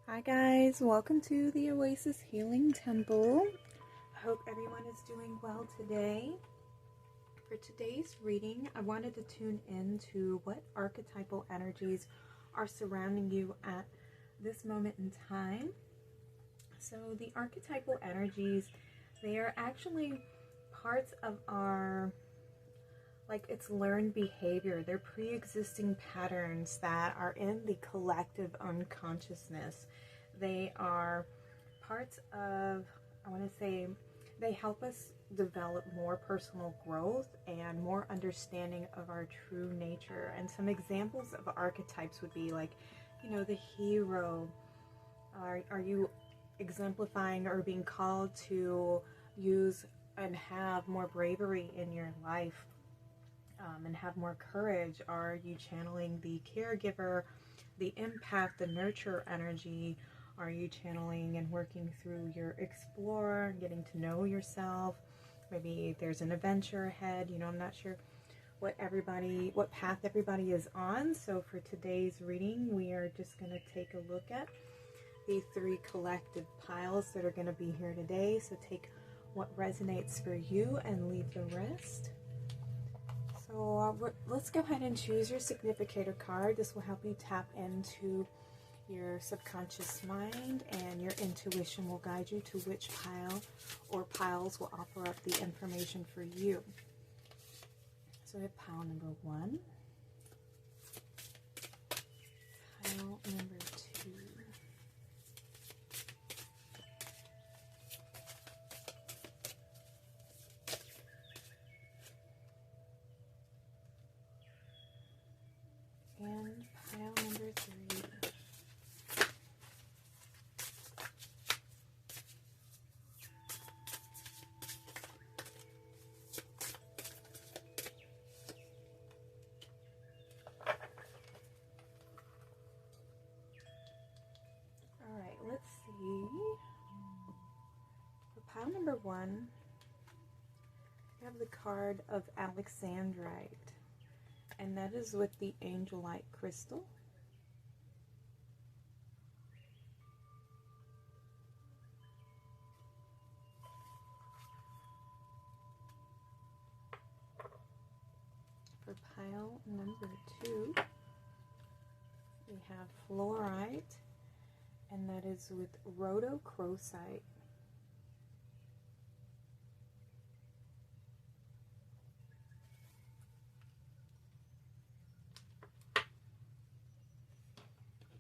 Hi guys, welcome to the Oasis Healing Temple. I hope everyone is doing well today. For today's reading, I wanted to tune in to what archetypal energies are surrounding you at this moment in time. So the archetypal energies, they are actually parts of our, it's learned behavior. They're pre-existing patterns that are in the collective unconsciousness. They are parts of, I want to say, they help us develop more personal growth and more understanding of our true nature. And some examples of archetypes would be like, the hero. Are you exemplifying or being called to use and have more bravery in your life? And have more courage? Are you channeling the caregiver, the empath, the nurture energy? Are you channeling and working through your explorer, getting to know yourself? Maybe there's an adventure ahead. I'm not sure what path everybody is on. So for today's reading, we are just going to take a look at the three collective piles that are going to be here today. So take what resonates for you and leave the rest. So let's go ahead and choose your significator card. This will help you tap into your subconscious mind, and your intuition will guide you to which pile or piles will offer up the information for you. So we have pile number 1, pile number 2, and pile number 3. All right, let's see. For pile number 1, we have the card of Alexandrite, and that is with the Angelite crystal. For pile number 2, we have Fluorite, and that is with Rhodochrosite.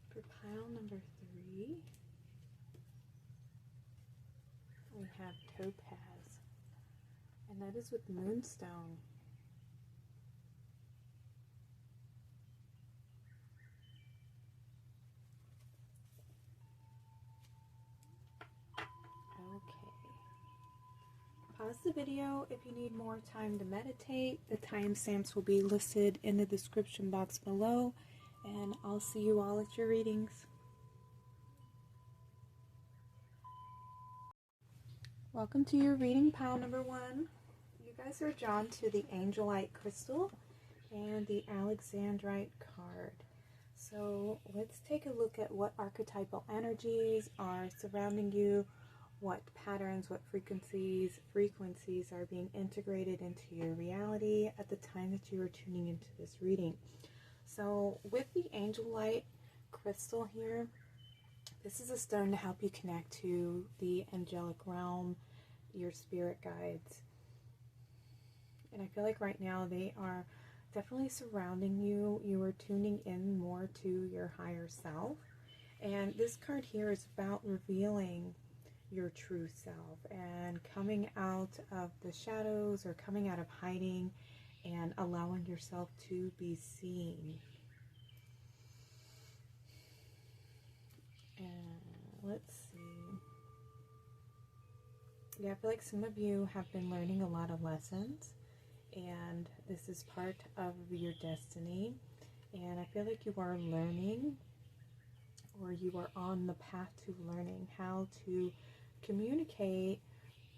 For pile number 3, we have Topaz, and that is with Moonstone. Pause the video if you need more time to meditate. The timestamps will be listed in the description box below, and I'll see you all at your readings. Welcome to your reading, pile number 1. You guys are drawn to the Angelite crystal and the Alexandrite card. So let's take a look at what archetypal energies are surrounding you, what patterns, what frequencies are being integrated into your reality at the time that you are tuning into this reading. So with the Angelite crystal here, this is a stone to help you connect to the angelic realm, your spirit guides. And I feel like right now they are definitely surrounding you. You are tuning in more to your higher self. And this card here is about revealing your true self and coming out of the shadows or coming out of hiding and allowing yourself to be seen. And let's see. Yeah, I feel like some of you have been learning a lot of lessons, and this is part of your destiny. And I feel like you are learning, or you are on the path to learning how to communicate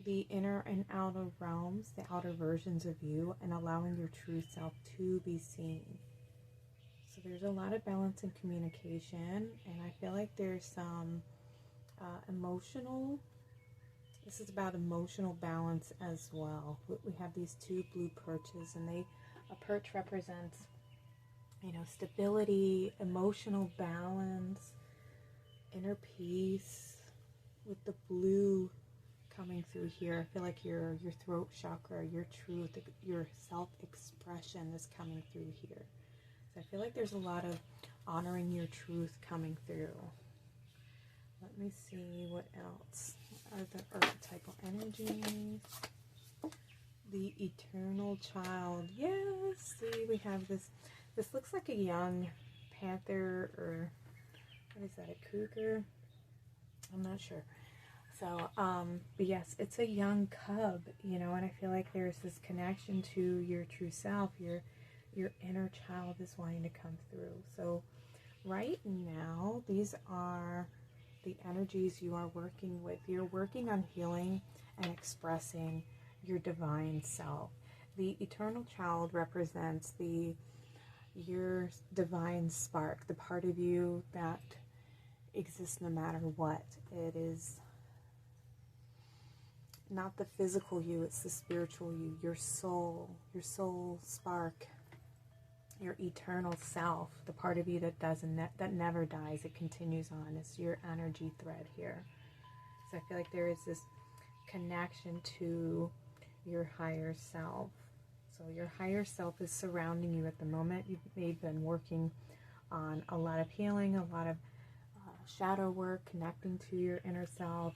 the inner and outer realms, the outer versions of you, and allowing your true self to be seen. So there's a lot of balance in communication, and I feel like there's some emotional, this is about emotional balance as well. We have these two blue perches, and a perch represents, you know, stability, emotional balance, inner peace. With the blue coming through here, I feel like your throat chakra, your truth, your self-expression is coming through here. So I feel like there's a lot of honoring your truth coming through. Let me see what else are the archetypal energies. The eternal child. Yes, see, we have this. This looks like a young panther, or what is that, a cougar? I'm not sure. So, but yes, it's a young cub, you know, and I feel like there's this connection to your true self. Your inner child is wanting to come through. So right now, these are the energies you are working with. You're working on healing and expressing your divine self. The eternal child represents your divine spark, the part of you that exists no matter what. It is not the physical you, it's the spiritual you, your soul spark, your eternal self, the part of you that never dies, it continues on. It's your energy thread here. So I feel like there is this connection to your higher self. So your higher self is surrounding you at the moment. You may have been working on a lot of healing, a lot of shadow work, connecting to your inner self.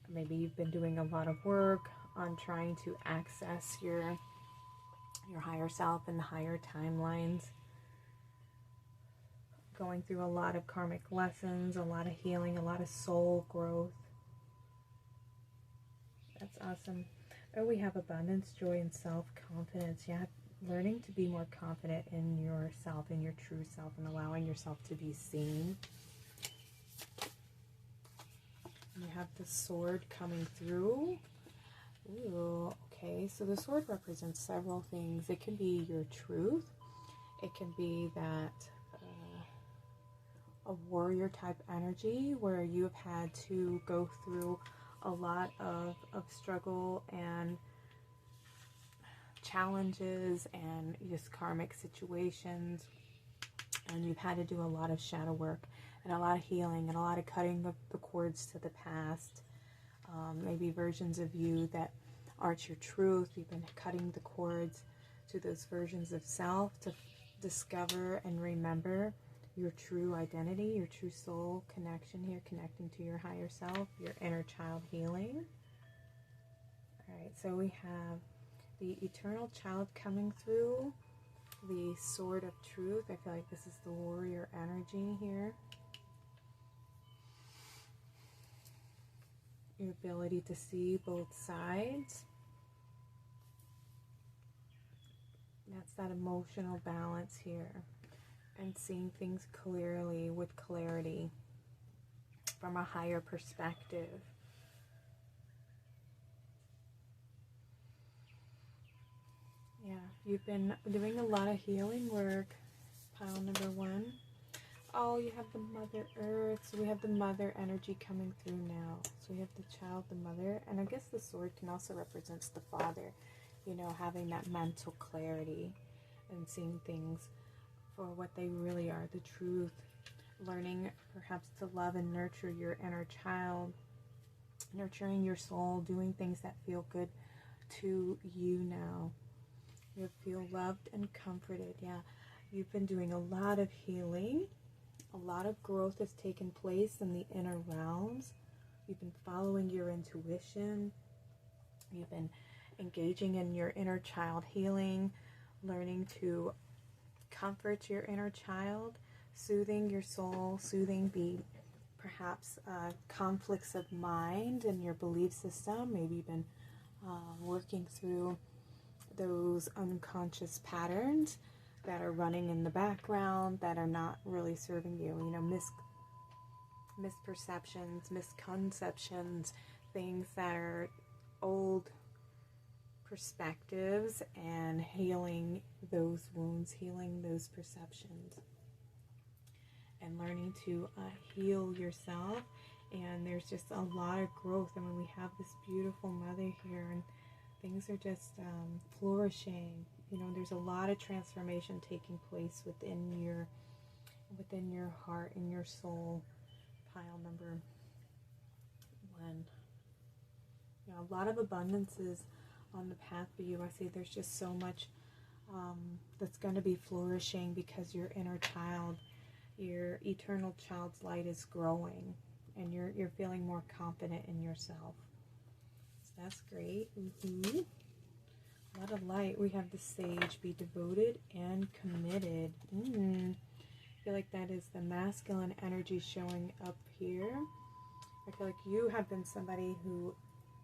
Maybe you've been doing a lot of work on trying to access your higher self and the higher timelines. Going through a lot of karmic lessons, a lot of healing, a lot of soul growth. That's awesome. Oh, we have abundance, joy, and self-confidence. Yeah, learning to be more confident in yourself, in your true self, and allowing yourself to be seen. You have the sword coming through. Ooh, okay. So the sword represents several things. It can be your truth. It can be that a warrior type energy where you've had to go through a lot of struggle and challenges and just karmic situations. And you've had to do a lot of shadow work and a lot of healing and a lot of cutting the cords to the past. Maybe versions of you that aren't your truth. You've been cutting the cords to those versions of self to discover and remember your true identity, your true soul connection here, connecting to your higher self, your inner child healing. All right, so we have the eternal child coming through. The sword of truth. I feel like this is the warrior energy here. Your ability to see both sides. That's that emotional balance here. And seeing things clearly, with clarity, from a higher perspective. Yeah, you've been doing a lot of healing work. Pile number 1. Oh, you have the Mother Earth. So we have the mother energy coming through now. So we have the child, the mother. And I guess the sword can also represent the father. You know, having that mental clarity and seeing things for what they really are, the truth. Learning perhaps to love and nurture your inner child. Nurturing your soul. Doing things that feel good to you now. You feel loved and comforted. Yeah, you've been doing a lot of healing. A lot of growth has taken place in the inner realms. You've been following your intuition. You've been engaging in your inner child healing, learning to comfort your inner child, soothing your soul, soothing perhaps conflicts of mind and your belief system. Maybe you've been working through those unconscious patterns that are running in the background that are not really serving you. You know, misperceptions, misconceptions, things that are old perspectives, and healing those wounds, healing those perceptions. and learning to heal yourself. And there's just a lot of growth. And when we have this beautiful mother here and things are just flourishing, you know, there's a lot of transformation taking place within your heart and your soul. Pile number 1. You know, a lot of abundance is on the path for you. I see there's just so much that's going to be flourishing because your inner child, your eternal child's light is growing, and you're feeling more confident in yourself. So that's great. A lot of light. We have the Sage. Be devoted and committed. I feel like that is the masculine energy showing up here. I feel like you have been somebody who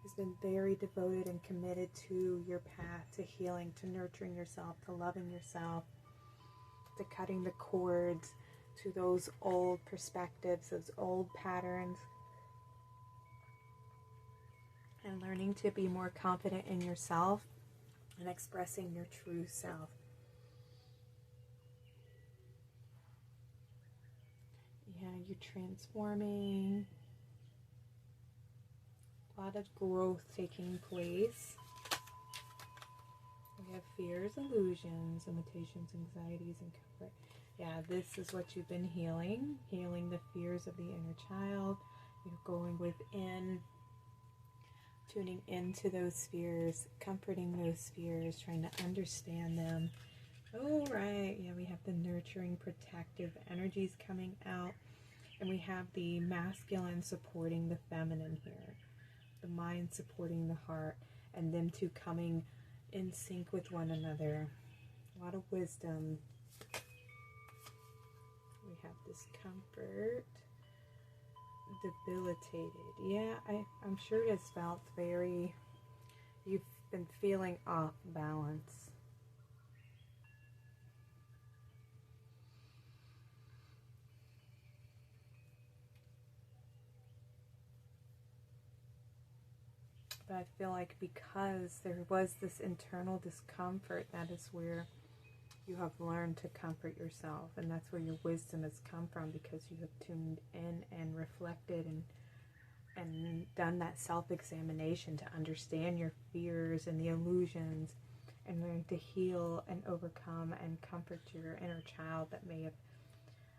has been very devoted and committed to your path, to healing, to nurturing yourself, to loving yourself, to cutting the cords to those old perspectives, those old patterns, and learning to be more confident in yourself and expressing your true self. Yeah, you're transforming. A lot of growth taking place. We have fears, illusions, limitations, anxieties, and comfort. Yeah, this is what you've been healing. Healing the fears of the inner child. You're going within, tuning into those fears, comforting those fears, trying to understand them. Oh, right. Yeah, we have the nurturing, protective energies coming out. And we have the masculine supporting the feminine here. The mind supporting the heart, and them two coming in sync with one another. A lot of wisdom. We have discomfort, debilitated. Yeah, I'm sure it has felt very, you've been feeling off balance. But I feel like because there was this internal discomfort, that is where you have learned to comfort yourself. And that's where your wisdom has come from, because you have tuned in and reflected and done that self-examination to understand your fears and the illusions, and learn to heal and overcome and comfort your inner child that may have,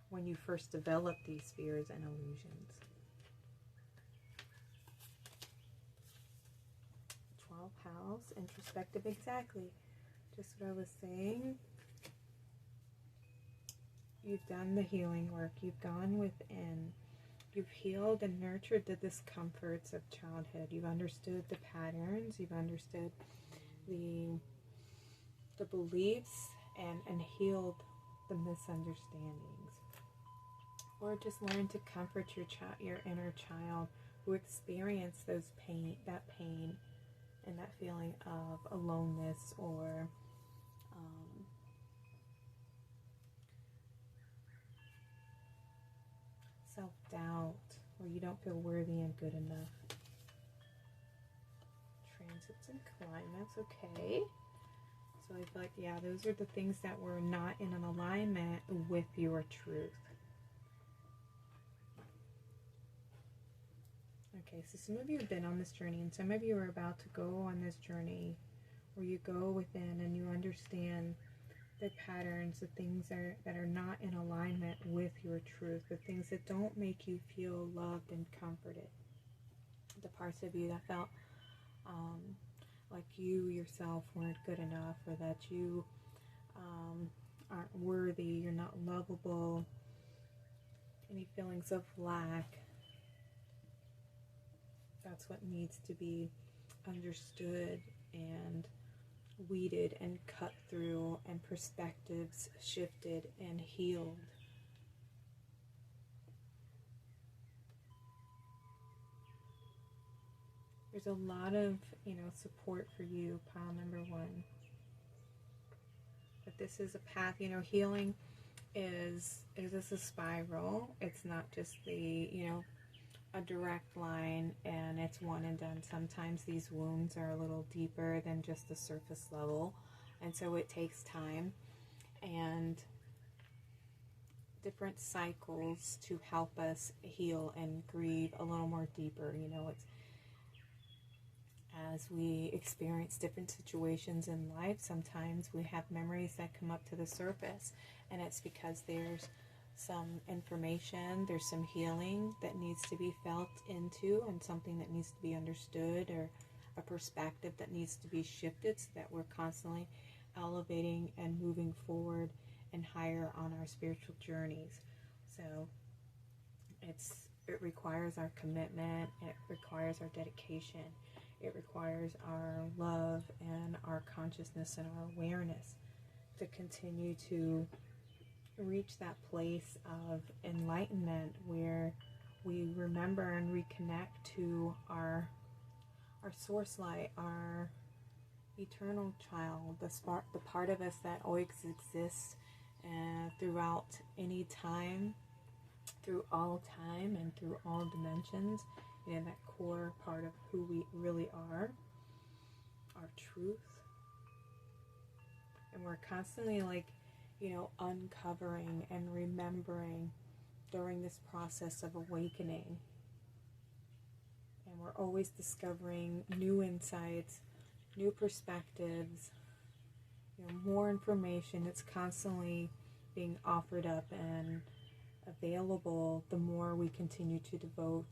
when you first developed these fears and illusions. 12th house, introspective, exactly. Just what I was saying. You've done the healing work. You've gone within. You've healed and nurtured the discomforts of childhood. You've understood the patterns. You've understood the beliefs and healed the misunderstandings. Or just learn to comfort your inner child who experienced that pain and that feeling of aloneness or self-doubt, where you don't feel worthy and good enough. Transits and climates, okay. So I feel like, yeah, those are the things that were not in an alignment with your truth. Okay, so some of you have been on this journey, and some of you are about to go on this journey where you go within and you understand the patterns, the things that are not in alignment with your truth, the things that don't make you feel loved and comforted. The parts of you that felt like you yourself weren't good enough, or that you aren't worthy, you're not lovable, any feelings of lack. That's what needs to be understood and weeded and cut through, and perspectives shifted and healed. There's a lot of, support for you, pile number 1. But this is a path, healing is a spiral. It's not just the, a direct line and it's one and done. Sometimes these wounds are a little deeper than just the surface level, and so it takes time. And different cycles to help us heal and grieve a little more deeper. You know, it's as we experience different situations in life, sometimes we have memories that come up to the surface, and it's because there's some information, there's some healing that needs to be felt into, and something that needs to be understood, or a perspective that needs to be shifted, so that we're constantly elevating and moving forward and higher on our spiritual journeys. So it requires our commitment, it requires our dedication, it requires our love and our consciousness and our awareness to continue to reach that place of enlightenment where we remember and reconnect to our source light, our eternal child, the part of us that always exists throughout any time, through all time and through all dimensions. You know, that core part of who we really are, our truth. And we're constantly, like, you know, uncovering and remembering during this process of awakening. And we're always discovering new insights, new perspectives, you know, more information. It's constantly being offered up and available the more we continue to devote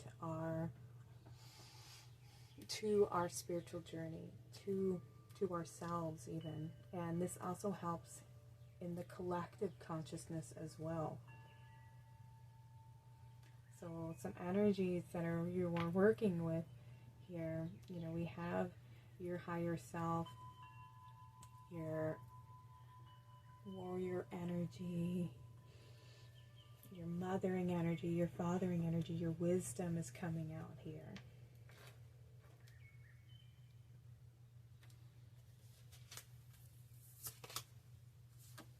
to our spiritual journey, to ourselves even. And this also helps in the collective consciousness as well. So some energies that you are working with here, you know, we have your higher self, your warrior energy, your mothering energy, your fathering energy, your wisdom is coming out here.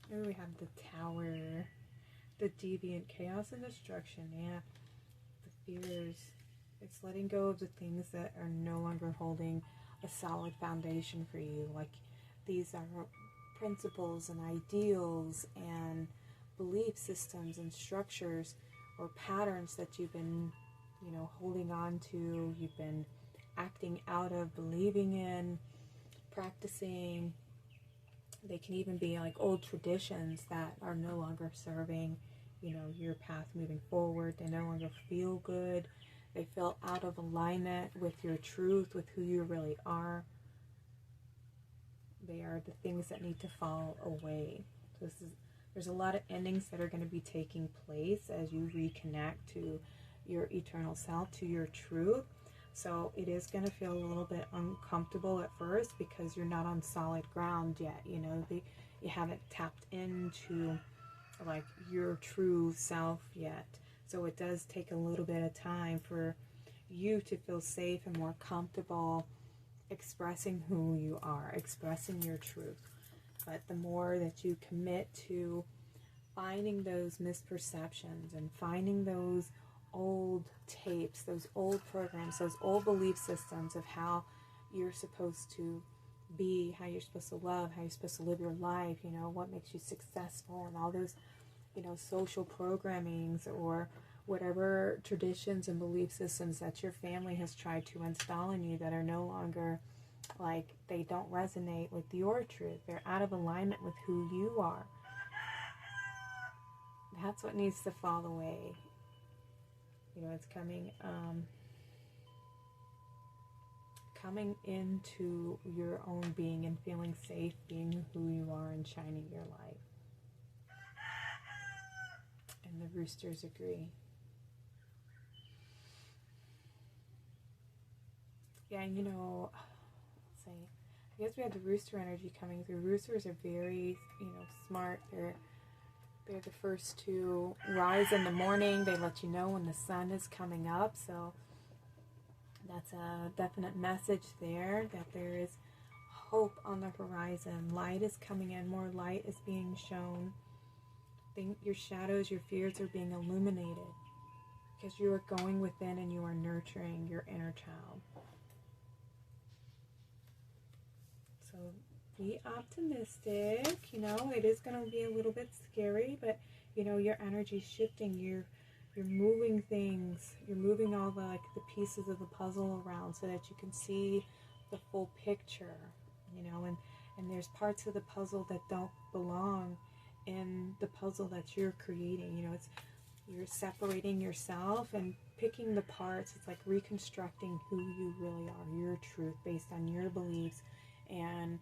Here we have the Tower, the deviant, chaos and destruction. Yeah, the fears. It's letting go of the things that are no longer holding a solid foundation for you. Like, these are principles and ideals and belief systems and structures or patterns that you've been, you know, holding on to, you've been acting out of, believing in, practicing. They can even be like old traditions that are no longer serving, you know, your path moving forward. They no longer feel good. They feel out of alignment with your truth, with who you really are. They are the things that need to fall away. So there's a lot of endings that are going to be taking place as you reconnect to your eternal self, to your truth. So it is going to feel a little bit uncomfortable at first because you're not on solid ground yet. You know, you haven't tapped into like your true self yet. So it does take a little bit of time for you to feel safe and more comfortable expressing who you are, expressing your truth. But the more that you commit to finding those misperceptions and finding those old tapes, those old programs, those old belief systems of how you're supposed to be, how you're supposed to love, how you're supposed to live your life, you know, what makes you successful, and all those, you know, social programmings or whatever traditions and belief systems that your family has tried to install in you that are no longer, like, they don't resonate with your truth. They're out of alignment with who you are. That's what needs to fall away. You know, it's coming into your own being and feeling safe being who you are and shining your light. And the roosters agree. Yeah, and you know, let's see, I guess we have the rooster energy coming through. Roosters are very, you know, smart. They're the first to rise in the morning. They let you know when the sun is coming up. So that's a definite message there, that there is hope on the horizon. Light is coming in. More light is being shown. Your shadows, your fears are being illuminated because you are going within and you are nurturing your inner child. So be optimistic. You know, it is going to be a little bit scary, but you know, your energy's shifting. You're moving things. You're moving all the pieces of the puzzle around so that you can see the full picture, you know, and there's parts of the puzzle that don't belong in the puzzle that you're creating. You know, you're separating yourself and picking the parts. It's like reconstructing who you really are, your truth based on your beliefs and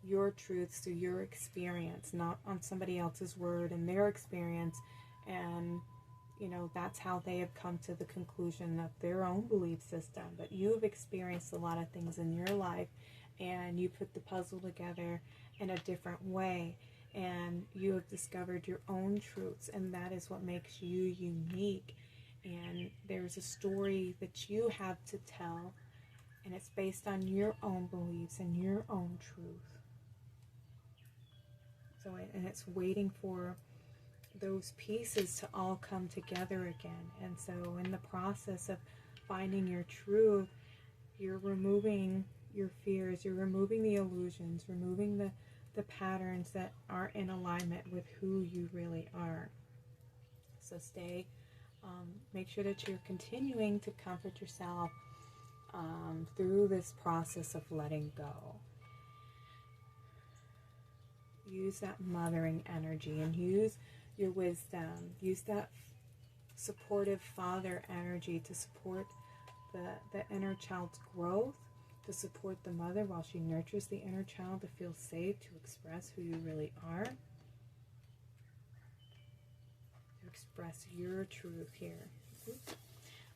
your truths through your experience, not on somebody else's word and their experience. And you know, that's how they have come to the conclusion of their own belief system. But you have experienced a lot of things in your life, and you put the puzzle together in a different way, and you have discovered your own truths, and that is what makes you unique. And there's a story that you have to tell, and it's based on your own beliefs and your own truth. So, and it's waiting for those pieces to all come together again. And so in the process of finding your truth, you're removing your fears, you're removing the illusions, removing the patterns that aren't in alignment with who you really are. So make sure that you're continuing to comfort yourself through this process of letting go. Use that mothering energy and use your wisdom. Use that supportive father energy to support the inner child's growth, to support the mother while she nurtures the inner child to feel safe, to express who you really are, to express your truth here. Oops.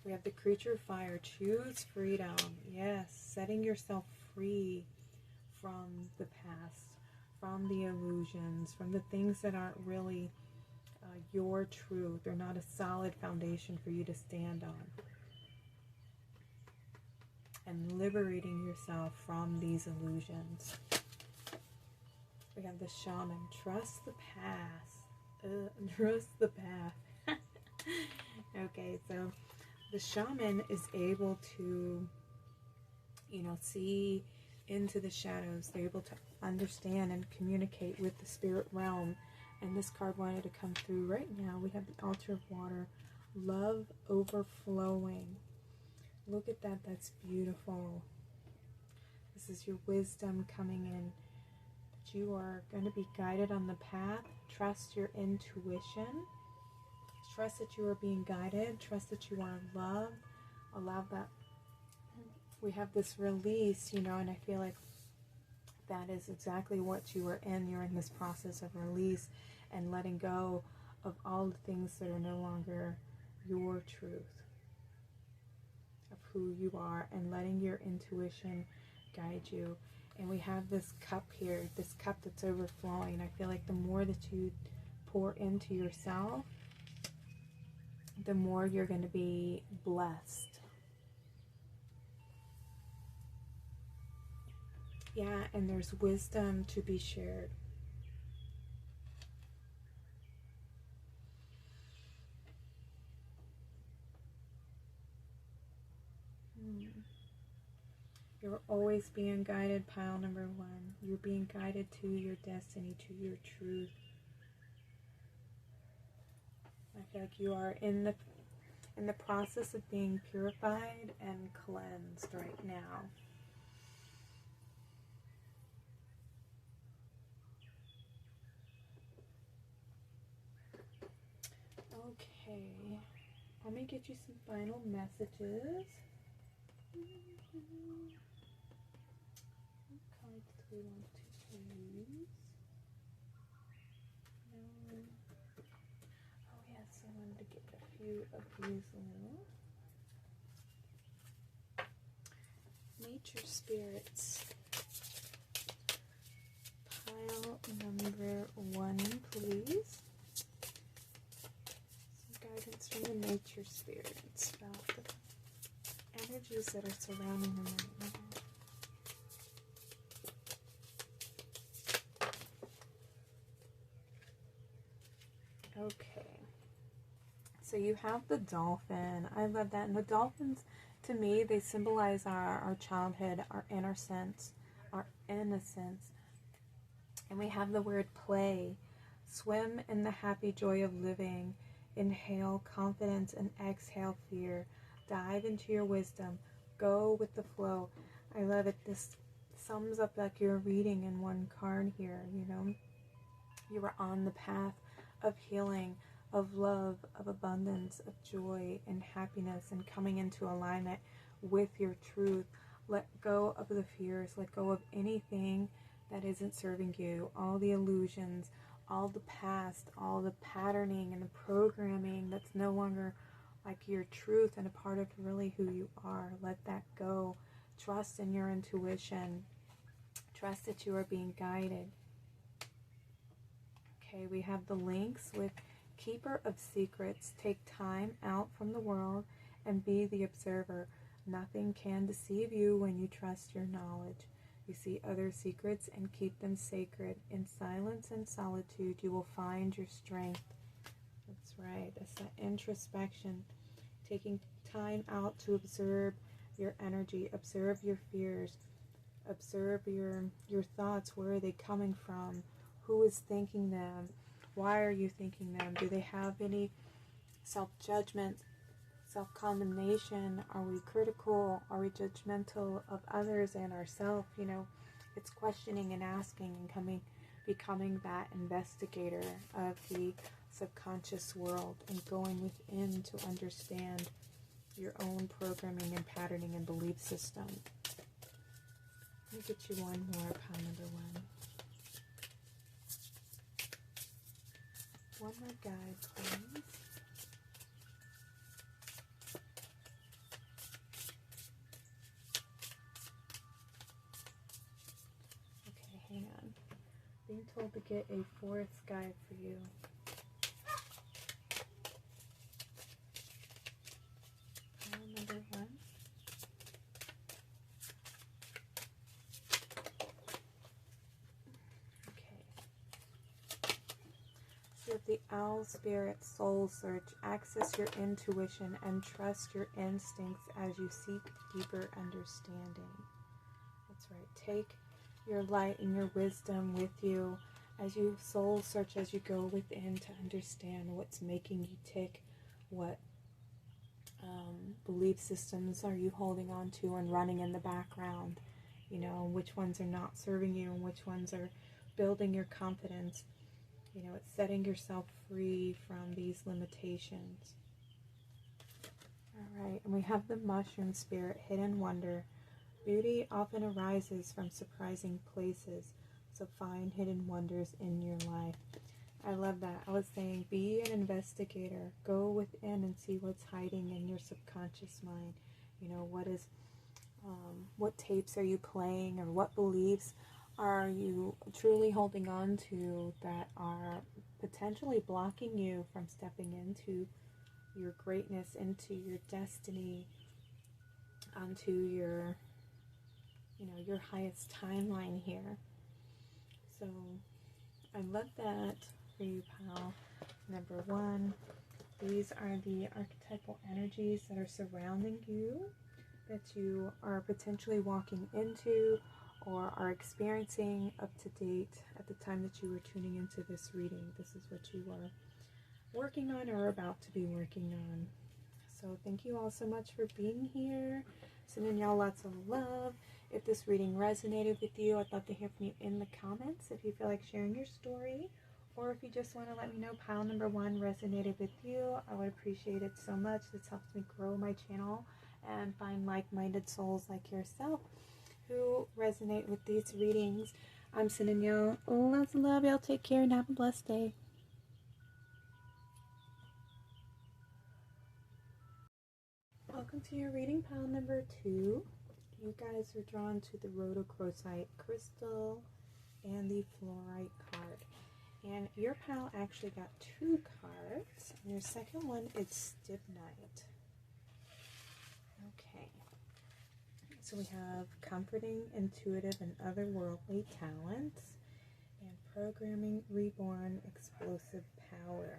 We have the creature of fire. Choose freedom. Yes, setting yourself free from the past, from the illusions, from the things that aren't really your truth. They're not a solid foundation for you to stand on. And liberating yourself from these illusions. We have the shaman. Trust the path. Trust the path. Okay, so the shaman is able to, you know, see into the shadows. They're able to understand and communicate with the spirit realm. And this card wanted to come through right now. We have the altar of water. Love overflowing. Look at that. That's beautiful. This is your wisdom coming in. That you are going to be guided on the path. Trust your intuition. Trust that you are being guided. Trust that you are loved. Allow that. We have this release, you know, and I feel like that is exactly what you are in. You're in this process of release and letting go of all the things that are no longer your truth of who you are, and letting your intuition guide you. And we have this cup here, this cup that's overflowing. I feel like the more that you pour into yourself, the more you're going to be blessed. Yeah, and there's wisdom to be shared. You're always being guided, pile number 1. You're being guided to your destiny, to your truth. I feel like you are in the process of being purified and cleansed right now. Okay, let me get you some final messages. What cards do we want to use? No. Oh yes, I wanted to get a few of these little nature spirits. Pile number 1, please. Guidance from the nature spirits about the energies that are surrounding them right now. Okay, so you have the dolphin. I love that. And the dolphins, to me, they symbolize our childhood, our innocence, our innocence. And we have the word play. Swim in the happy joy of living. Inhale confidence and exhale fear. Dive into your wisdom. Go with the flow. I love it. This sums up like you're reading in one card here, you know. You are on the path of healing, of love, of abundance, of joy and happiness, and coming into alignment with your truth. Let go of the fears. Let go of anything that isn't serving you. All the illusions, all the past, all the patterning and the programming that's no longer like your truth and a part of really who you are. Let that go. Trust in your intuition. Trust that you are being guided. Okay, we have the links with Keeper of Secrets. Take time out from the world and be the observer. Nothing can deceive you when you trust your knowledge. You see other secrets and keep them sacred. In silence and solitude, you will find your strength. That's right. That's that introspection. Taking time out to observe your energy, observe your fears, observe your thoughts. Where are they coming from? Who is thinking them? Why are you thinking them? Do they have any self-judgment, self-condemnation? Are we critical? Are we judgmental of others and ourselves? You know, it's questioning and asking and becoming that investigator of the subconscious world and going within to understand your own programming and patterning and belief system. Let me get you one more, pile number one. One more guide, please. Okay, hang on. Being told to get a fourth guide for you. Pile number one. The Owl Spirit Soul Search. Access your intuition and trust your instincts as you seek deeper understanding. That's right. Take your light and your wisdom with you as you soul search, as you go within to understand what's making you tick, what belief systems are you holding on to and running in the background, you know, which ones are not serving you and which ones are building your confidence. You know, it's setting yourself free from these limitations. All right, and we have the Mushroom Spirit, Hidden Wonder. Beauty often arises from surprising places, so find hidden wonders in your life. I love that. I was saying, be an investigator. Go within and see what's hiding in your subconscious mind. You know, what tapes are you playing, or what beliefs are you truly holding on to that are potentially blocking you from stepping into your greatness, into your destiny, onto your, you know, your highest timeline here. So I love that for you, pal. Number one, these are the archetypal energies that are surrounding you, that you are potentially walking into or are experiencing up to date at the time that you were tuning into this reading. This is what you are working on or about to be working on. So thank you all so much for being here. Sending y'all lots of love. If this reading resonated with you, I'd love to hear from you in the comments. If you feel like sharing your story, or if you just want to let me know pile number one resonated with you, I would appreciate it so much. This helps me grow my channel and find like-minded souls like yourself who resonate with these readings. I'm sending y'all lots of love. Y'all take care and have a blessed day. Welcome to your reading, pile number two. You guys are drawn to the Rhodochrosite crystal and the Fluorite card. And your pal actually got two cards. And your second one is Stibnite. Okay. So we have comforting, intuitive, and otherworldly talents, and programming, reborn, explosive power.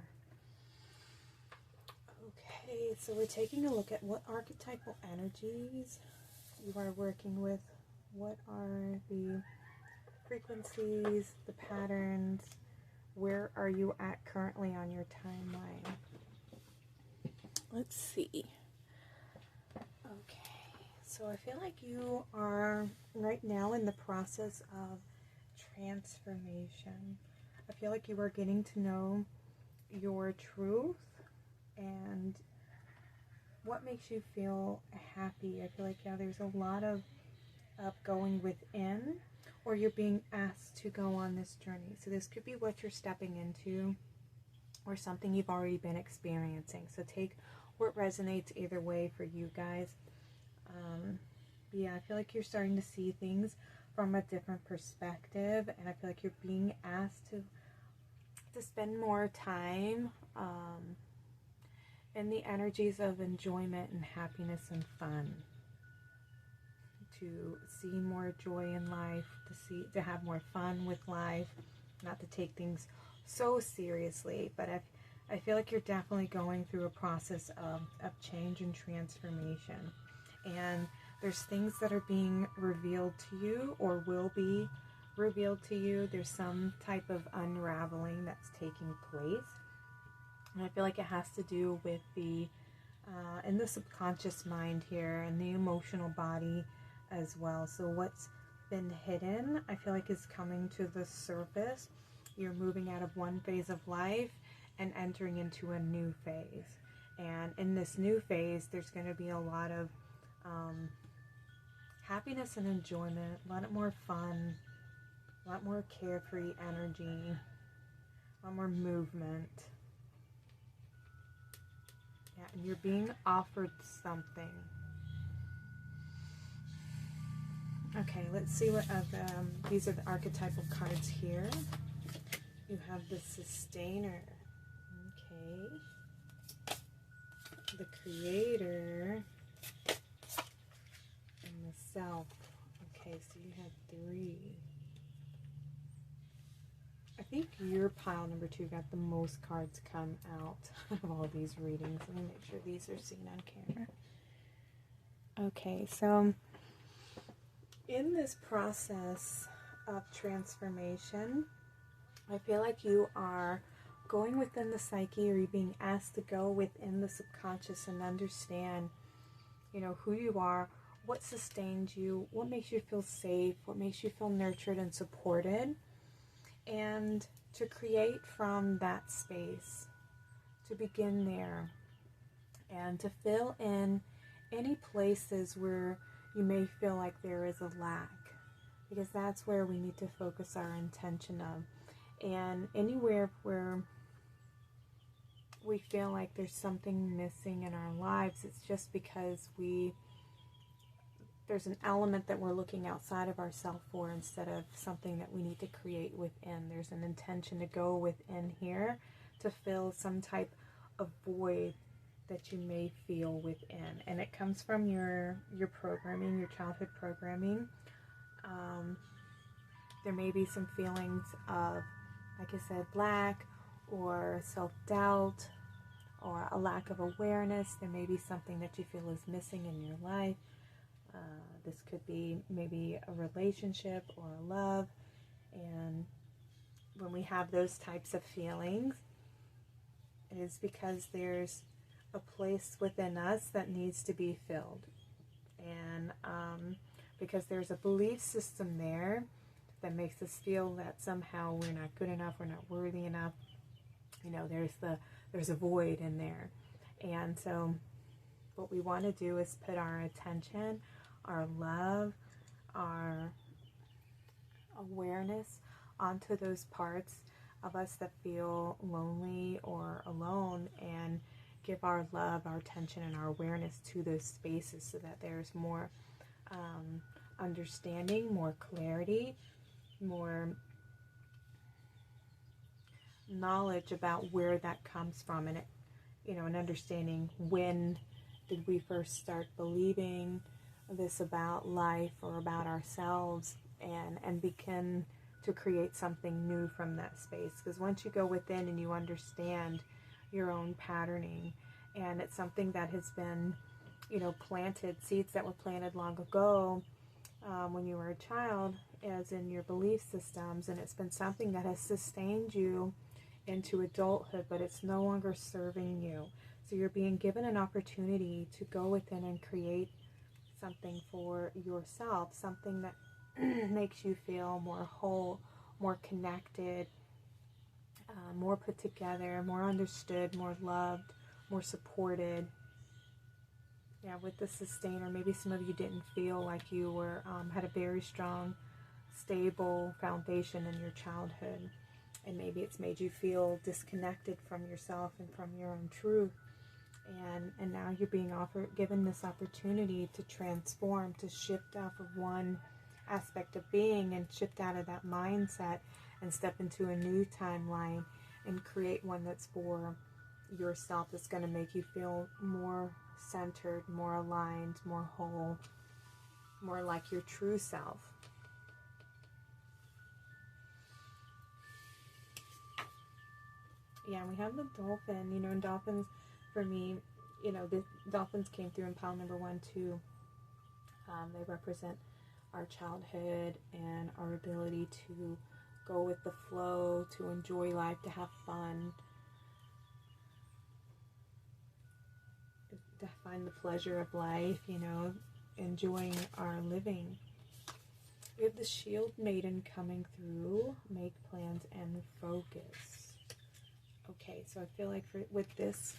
Okay, so we're taking a look at what archetypal energies you are working with. What are the frequencies, the patterns, Where are you at currently on your timeline? Let's see. Okay, so I feel like you are right now in the process of transformation. I feel like you are getting to know your truth and what makes you feel happy. I feel like, yeah, there's a lot of going within, or you're being asked to go on this journey. So this could be what you're stepping into, or something you've already been experiencing. So take what resonates either way for you guys. Yeah, I feel like you're starting to see things from a different perspective, and I feel like you're being asked to spend more time in the energies of enjoyment and happiness and fun, to see more joy in life, to have more fun with life, not to take things so seriously. But I feel like you're definitely going through a process of change and transformation, and there's things that are being revealed to you or will be revealed to you. There's some type of unraveling that's taking place, and I feel like it has to do with the in the subconscious mind here and the emotional body as well. So what's been hidden, I feel like, is coming to the surface. You're moving out of one phase of life and entering into a new phase, and in this new phase there's going to be a lot of happiness and enjoyment, a lot more fun, a lot more carefree energy, a lot more movement. Yeah, and you're being offered something. Okay, let's see what these are the archetypal cards here. You have the Sustainer, okay, the Creator, and the Self. Okay, so you have 3. I think your pile number 2 got the most cards come out of all these readings. Let me make sure these are seen on camera. Okay, so in this process of transformation, I feel like you are going within the psyche, or you're being asked to go within the subconscious and understand, who you are, what sustains you, what makes you feel safe, what makes you feel nurtured and supported, and to create from that space, to begin there, and to fill in any places where you may feel like there is a lack, because that's where we need to focus our intention of. And anywhere where we feel like there's something missing in our lives, it's just because there's an element that we're looking outside of ourselves for, instead of something that we need to create within. There's an intention to go within here to fill some type of void that you may feel within, and it comes from your programming, your childhood programming. There may be some feelings of, like I said, lack or self-doubt or a lack of awareness. There may be something that you feel is missing in your life. This could be maybe a relationship or a love, and when we have those types of feelings, it is because there's a place within us that needs to be filled, and because there's a belief system there that makes us feel that somehow we're not good enough, we're not worthy enough. There's a void in there, and so what we want to do is put our attention, our love, our awareness onto those parts of us that feel lonely or alone, and give our love, our attention, and our awareness to those spaces, so that there's more understanding, more clarity, more knowledge about where that comes from, and and understanding, when did we first start believing this about life or about ourselves, and begin to create something new from that space. Because once you go within and you understand your own patterning, and it's something that has been planted, seeds that were planted long ago, when you were a child, as in your belief systems, and it's been something that has sustained you into adulthood, but it's no longer serving you. So you're being given an opportunity to go within and create something for yourself, something that makes you feel more whole, more connected, more put together, more understood, more loved, more supported. Yeah, with the sustainer, maybe some of you didn't feel like you were had a very strong, stable foundation in your childhood, and maybe it's made you feel disconnected from yourself and from your own truth. And now you're being given this opportunity to transform, to shift off of one aspect of being and shift out of that mindset and step into a new timeline and create one that's for yourself, that's going to make you feel more centered, more aligned, more whole, more like your true self. Yeah, we have the dolphin, and dolphins, for me, the dolphins came through in pile number 1 too. They represent our childhood and our ability to go with the flow, to enjoy life, to have fun, to find the pleasure of life, enjoying our living. We have the shield maiden coming through, make plans and focus. Okay, so I feel like with this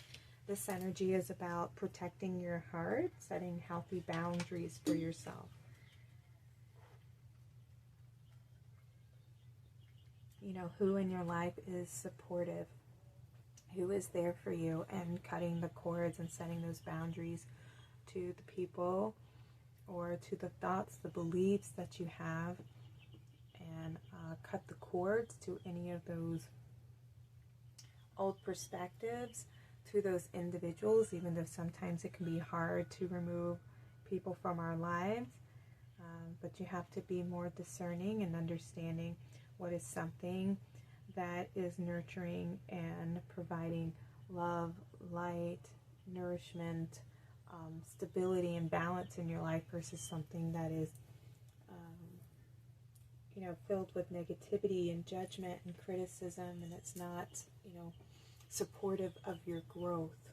energy is about protecting your heart, setting healthy boundaries for yourself. Who in your life is supportive, who is there for you, and cutting the cords and setting those boundaries to the people or to the thoughts, the beliefs that you have, and cut the cords to any of those old perspectives, to those individuals, even though sometimes it can be hard to remove people from our lives. But you have to be more discerning and understanding what is something that is nurturing and providing love, light, nourishment, stability and balance in your life versus something that is filled with negativity and judgment and criticism, and it's not supportive of your growth.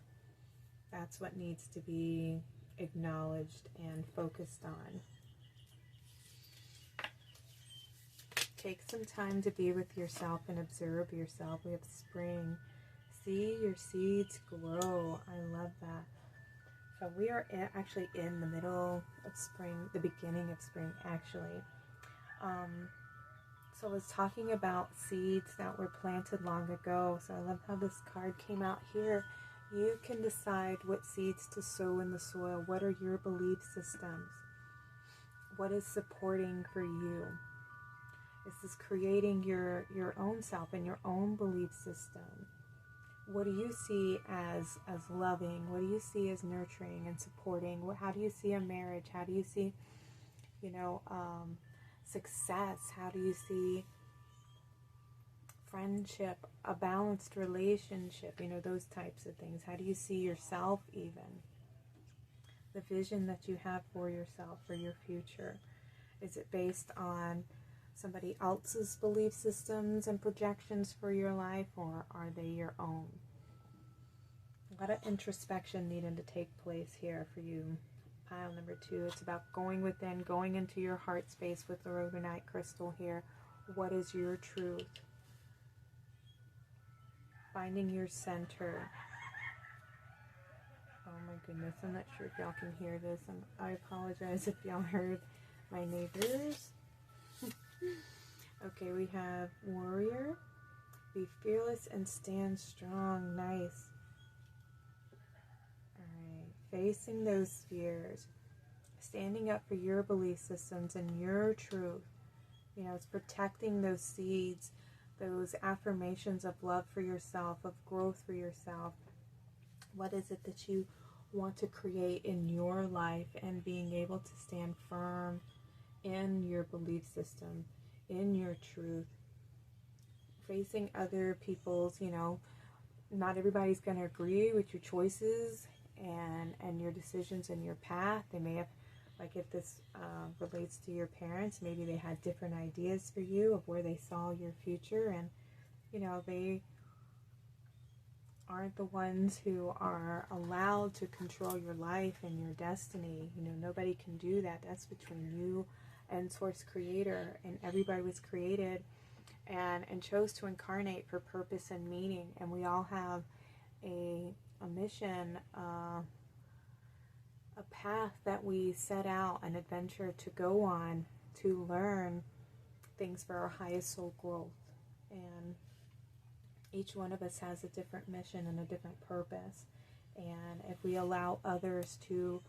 That's what needs to be acknowledged and focused on. Take some time to be with yourself and observe yourself. We have spring. See your seeds grow. I love that. So we are actually in the middle of spring, the beginning of spring, actually. So I was talking about seeds that were planted long ago. So I love how this card came out here. You can decide what seeds to sow in the soil. What are your belief systems? What is supporting for you? This is creating your own self and your own belief system. What do you see as loving? What do you see as nurturing and supporting? How do you see a marriage? How do you see, success? How do you see friendship, a balanced relationship? Those types of things. How do you see yourself even? The vision that you have for yourself, for your future. Is it based on somebody else's belief systems and projections for your life, or are they your own? A lot of introspection needing to take place here for you. Pile number 2, it's about going within, going into your heart space with the Rhodochrosite crystal here. What is your truth? Finding your center. Oh my goodness, I'm not sure if y'all can hear this. I apologize if y'all heard my neighbors. Okay, we have warrior. Be fearless and stand strong. Nice. Alright, facing those fears. Standing up for your belief systems and your truth. It's protecting those seeds, those affirmations of love for yourself, of growth for yourself. What is it that you want to create in your life, and being able to stand firm in your belief system, in your truth. Facing other people's, not everybody's going to agree with your choices and your decisions and your path. They may have Like if this relates to your parents, maybe they had different ideas for you of where they saw your future, and you know, they aren't the ones who are allowed to control your life and your destiny. You know, nobody can do that. That's between you and Source Creator, and everybody was created and chose to incarnate for purpose and meaning, and we all have a mission, a path that we set out, an adventure to go on, to learn things for our highest soul growth. And each one of us has a different mission and a different purpose. And if we allow others to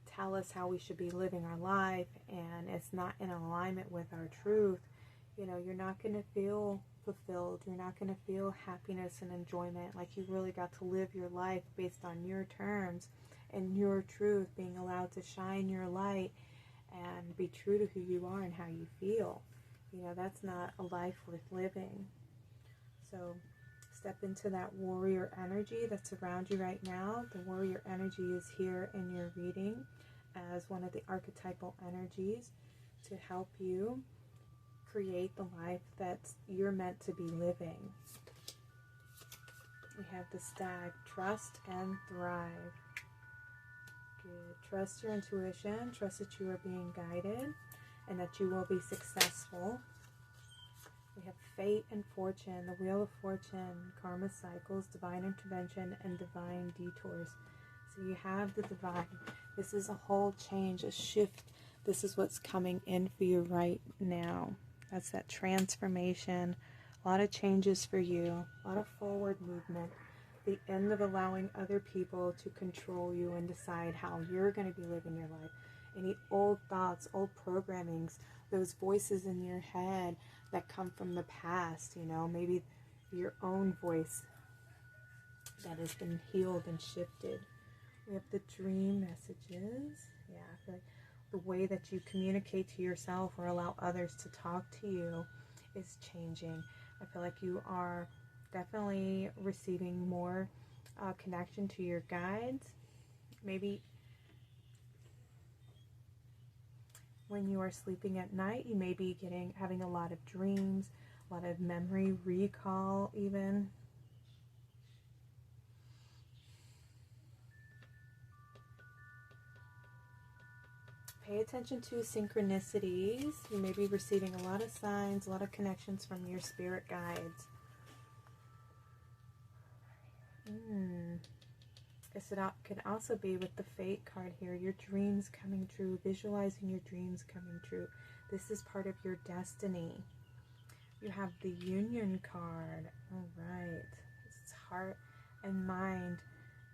tell us how we should be living our life, and it's not in alignment with our truth, you know, you're not going to feel fulfilled. You're not going to feel happiness and enjoyment. Like you really got to live your life based on your terms and your truth, being allowed to shine your light and be true to who you are and how you feel. You know, that's not a life worth living. So step into that warrior energy that's around you right now. The warrior energy is here in your reading as one of the archetypal energies to help you create the life that you're meant to be living. We have the stag, trust and thrive. Good. Trust your intuition, trust that you are being guided and that you will be successful. We have fate and fortune, the wheel of fortune, karma cycles, divine intervention, and divine detours. So you have the divine. This is a whole change, a shift. This is what's coming in for you right now. That's that transformation, a lot of changes for you, a lot of forward movement, the end of allowing other people to control you and decide how you're going to be living your life. Any old thoughts, old programmings, those voices in your head that come from the past, you know, maybe your own voice that has been healed and shifted. We have the dream messages. Yeah, I feel like the way that you communicate to yourself or allow others to talk to you is changing. I feel like you are definitely receiving more connection to your guides. Maybe when you are sleeping at night, you may be having a lot of dreams, a lot of memory recall even. Pay attention to synchronicities. You may be receiving a lot of signs, a lot of connections from your spirit guides. This could also be with the Fate card here, your dreams coming true, visualizing your dreams coming true. This is part of your destiny. You have the Union card. All right. It's heart and mind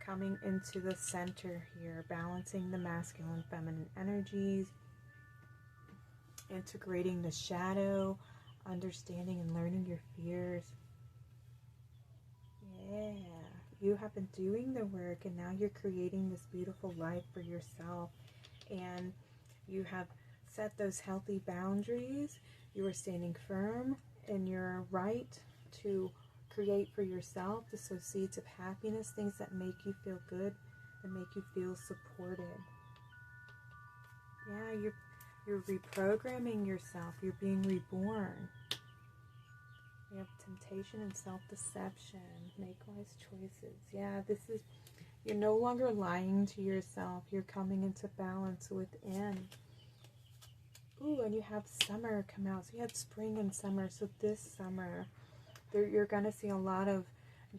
coming into the center here, balancing the masculine, feminine energies, integrating the shadow, understanding and learning your fears. Yeah, you have been doing the work and now you're creating this beautiful life for yourself, and you have set those healthy boundaries. You are standing firm in your right to create for yourself, to sow seeds of happiness, things that make you feel good and make you feel supported. Yeah, you're reprogramming yourself. You're being reborn. We have temptation and self-deception. Make wise choices. Yeah, this is, you're no longer lying to yourself. You're coming into balance within. Ooh, and you have summer come out. So you had spring and summer. So this summer, you're going to see a lot of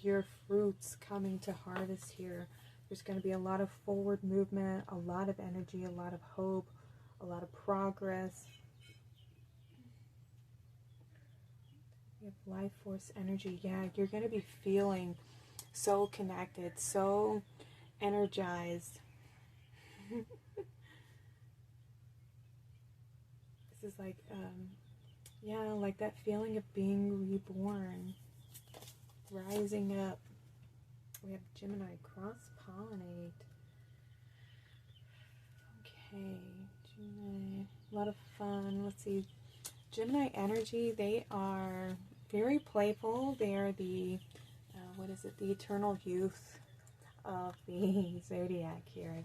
your fruits coming to harvest here. There's going to be a lot of forward movement, a lot of energy, a lot of hope, a lot of progress. You have life force energy. Yeah, you're going to be feeling so connected, so energized. This is like, yeah, like that feeling of being reborn, rising up. We have Gemini, cross-pollinate. Okay, Gemini, a lot of fun. Let's see. Gemini energy, they are very playful. They are the, what is it, the eternal youth of the zodiac here.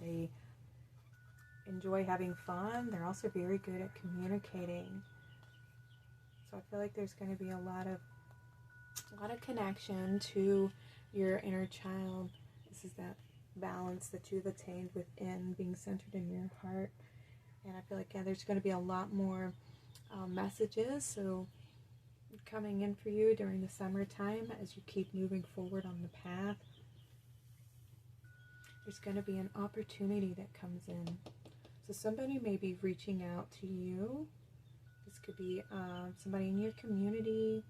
enjoy having fun. They're also very good at communicating. So I feel like there's going to be a lot of connection to your inner child. This is that balance that you've attained within, being centered in your heart. And I feel like, yeah, there's going to be a lot more messages so coming in for you during the summertime as you keep moving forward on the path. There's going to be an opportunity that comes in. So somebody may be reaching out to you. This could be somebody in your community,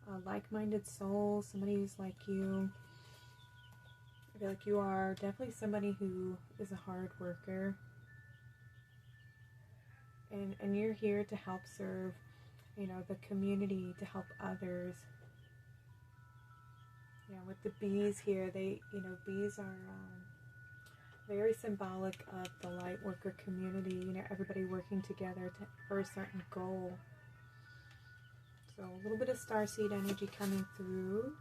a like-minded soul, somebody who's like you. I feel like you are definitely somebody who is a hard worker. And you're here to help serve, you know, the community, to help others. You know, with the bees here, bees are very symbolic of the light worker community. You know, everybody working together for a certain goal. So a little bit of starseed energy coming through.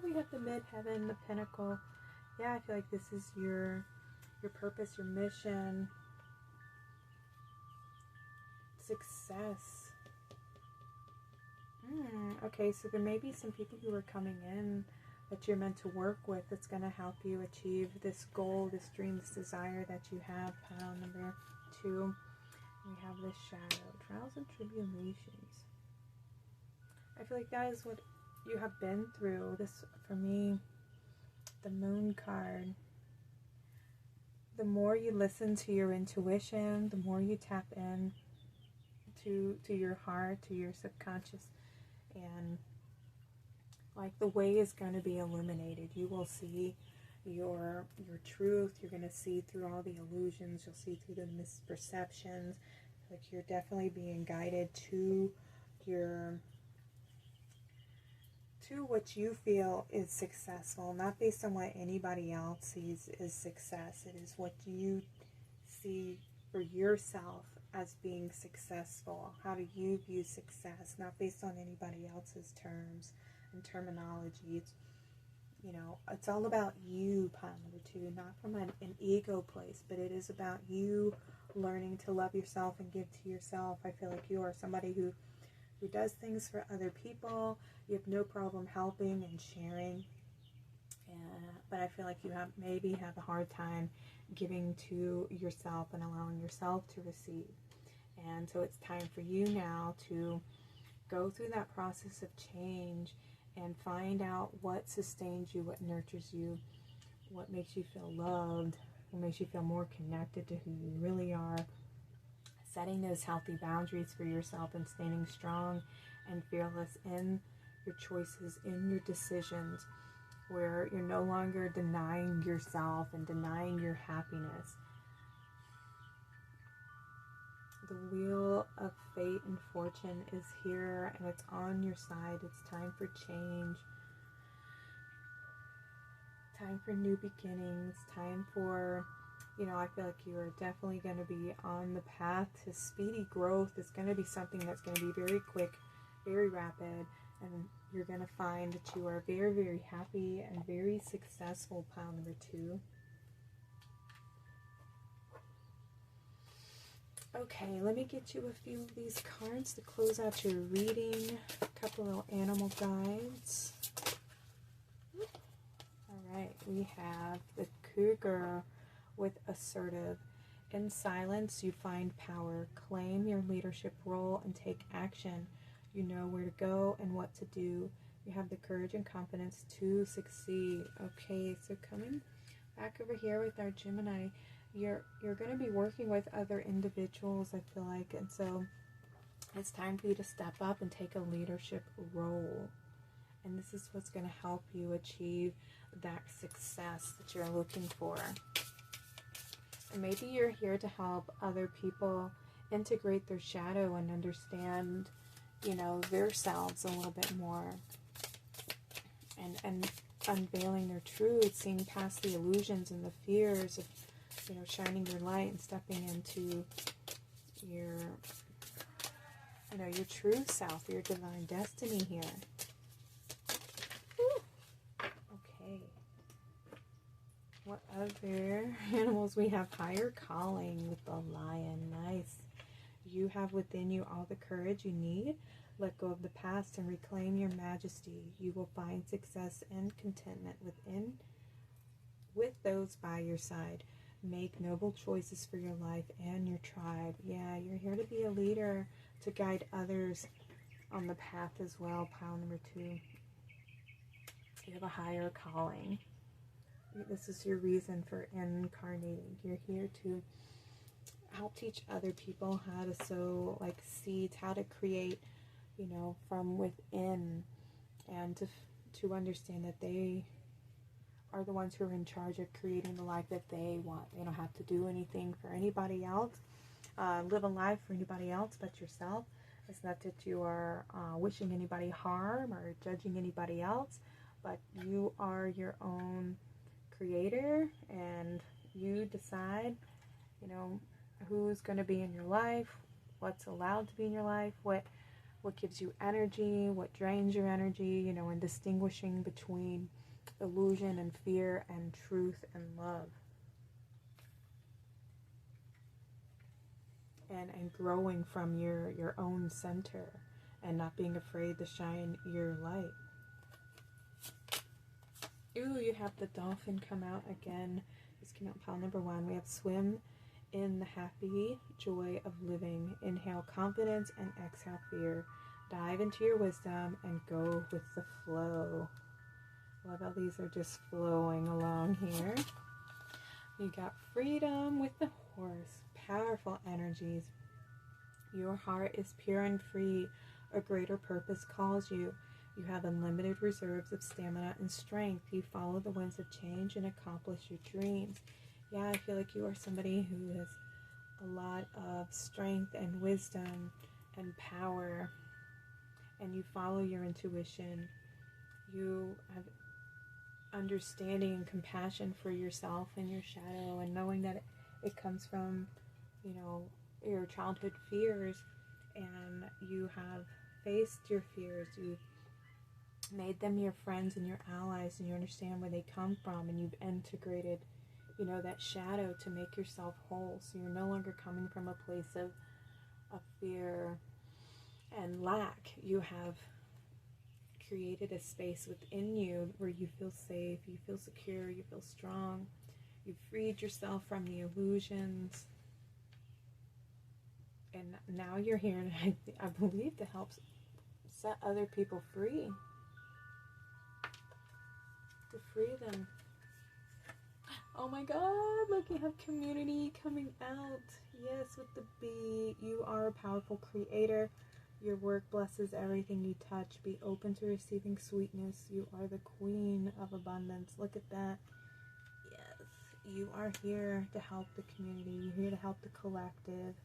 We have the midheaven, the pinnacle. Yeah, I feel like this is your purpose, your mission, success. Okay, so there may be some people who are coming in that you're meant to work with that's going to help you achieve this goal, this dream, this desire that you have. Pile number 2. We have this shadow, trials and tribulations. I feel like that is what you have been through. This, for me, the moon card. The more you listen to your intuition, the more you tap in to your heart, to your subconscious, and like the way is going to be illuminated. You will see your truth. You're going to see through all the illusions. You'll see through the misperceptions. Like you're definitely being guided to what you feel is successful, not based on what anybody else sees as success. It is what you see for yourself as being successful. How do you view success? Not based on anybody else's terms and terminology. It's, you know, it's all about you, pile number 2, not from an ego place, but it is about you learning to love yourself and give to yourself. I feel like you are somebody who does things for other people. You have no problem helping and sharing. But I feel like you maybe have a hard time giving to yourself and allowing yourself to receive. And so it's time for you now to go through that process of change and find out what sustains you, what nurtures you, what makes you feel loved, what makes you feel more connected to who you really are. Setting those healthy boundaries for yourself and standing strong and fearless in your choices, in your decisions, where you're no longer denying yourself and denying your happiness. The wheel of fate and fortune is here and it's on your side. It's time for change. Time for new beginnings. Time for, you know, I feel like you are definitely going to be on the path to speedy growth. It's going to be something that's going to be very quick, very rapid, and you're going to find that you are very, very happy and very successful, pile number 2. Okay, let me get you a few of these cards to close out your reading. A couple little animal guides. Alright, we have the cougar with assertive. In silence, you find power. Claim your leadership role and take action. You know where to go and what to do. You have the courage and confidence to succeed. Okay, so coming back over here with our Gemini, you're going to be working with other individuals, I feel like, and so it's time for you to step up and take a leadership role. And this is what's going to help you achieve that success that you're looking for. And maybe you're here to help other people integrate their shadow and understand, you know, their selves a little bit more. And unveiling their truth, seeing past the illusions and the fears of, you know, shining your light and stepping into your, you know, your true self, your divine destiny here. Okay. What other animals? We have higher calling with the lion. Nice. You have within you all the courage you need. Let go of the past and reclaim your majesty. You will find success and contentment with those by your side. Make noble choices for your life and your tribe. Yeah, you're here to be a leader, to guide others on the path as well. Pile number 2. You have a higher calling. This is your reason for incarnating. You're here to help teach other people how to sow like seeds, how to create, you know, from within, and to understand that they are the ones who are in charge of creating the life that they want. They don't have to do anything for anybody else, live a life for anybody else but yourself. It's not that you are wishing anybody harm or judging anybody else, but you are your own creator, and you decide, you know, who's going to be in your life, what's allowed to be in your life, what gives you energy, what drains your energy, you know, and distinguishing between illusion and fear and truth and love. And growing from your own center and not being afraid to shine your light. Ooh, you have the dolphin come out again. This came out in pile number 1. We have swim in the happy joy of living. Inhale confidence and exhale fear. Dive into your wisdom and go with the flow. Love how these are just flowing along here. You got freedom with the horse. Powerful energies. Your heart is pure and free. A greater purpose calls you. You have unlimited reserves of stamina and strength. You follow the winds of change and accomplish your dreams. Yeah, I feel like you are somebody who has a lot of strength and wisdom and power, and you follow your intuition. You have understanding and compassion for yourself and your shadow, and knowing that it comes from, you know, your childhood fears, and you have faced your fears. You've made them your friends and your allies, and you understand where they come from, and you've integrated, you know, that shadow to make yourself whole. So you're no longer coming from a place of fear and lack. You have created a space within you where you feel safe, you feel secure, you feel strong. You've freed yourself from the illusions, and now you're here, I believe, to help set other people free, to free them. Oh my God, look, you have community coming out. Yes, with the bee. You are a powerful creator. Your work blesses everything you touch. Be open to receiving sweetness. You are the queen of abundance. Look at that. Yes, you are here to help the community. You're here to help the collective.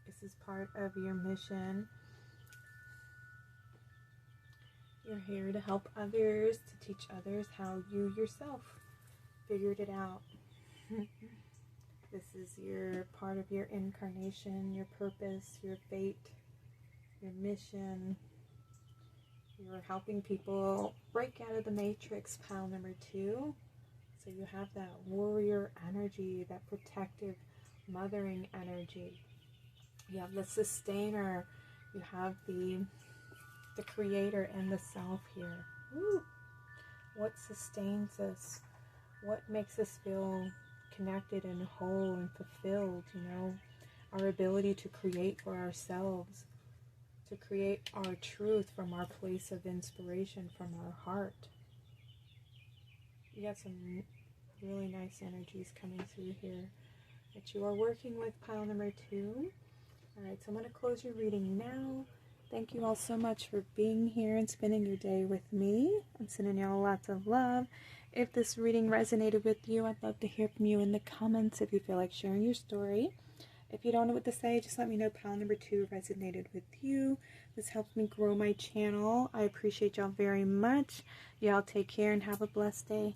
This is part of your mission. You're here to help others, to teach others how you yourself figured it out. This is your part of your incarnation, your purpose, your fate, your mission. You're helping people break out of the matrix, pile number 2. So you have that warrior energy, that protective, mothering energy. You have the sustainer. You have the creator and the self here. Woo. What sustains us? What makes us feel connected and whole and fulfilled, you know? Our ability to create for ourselves, to create our truth from our place of inspiration, from our heart. You got some really nice energies coming through here that you are working with, pile number 2. Alright, so I'm going to close your reading now. Thank you all so much for being here and spending your day with me. I'm sending y'all lots of love. If this reading resonated with you, I'd love to hear from you in the comments if you feel like sharing your story. If you don't know what to say, just let me know pile number 2 resonated with you. This helps me grow my channel. I appreciate y'all very much. Y'all take care and have a blessed day.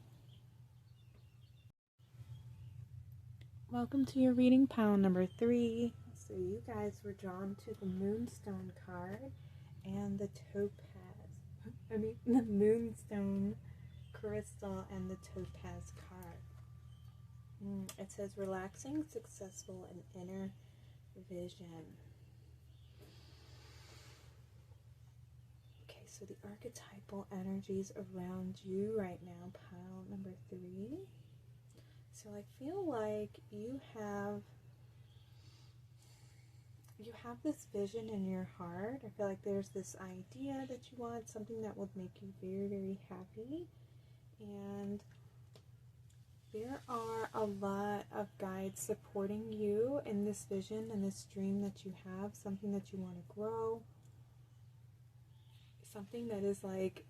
Welcome to your reading, pile number 3. So you guys were drawn to the Moonstone card and the Topaz. The Moonstone crystal and the Topaz card. It says relaxing, successful, and inner vision. Okay, so the archetypal energies around you right now, pile number 3. So I feel like you have this vision in your heart. I feel like there's this idea that you want, something that would make you very, very happy. And there are a lot of guides supporting you in this vision and this dream that you have, something that you want to grow, something that is like,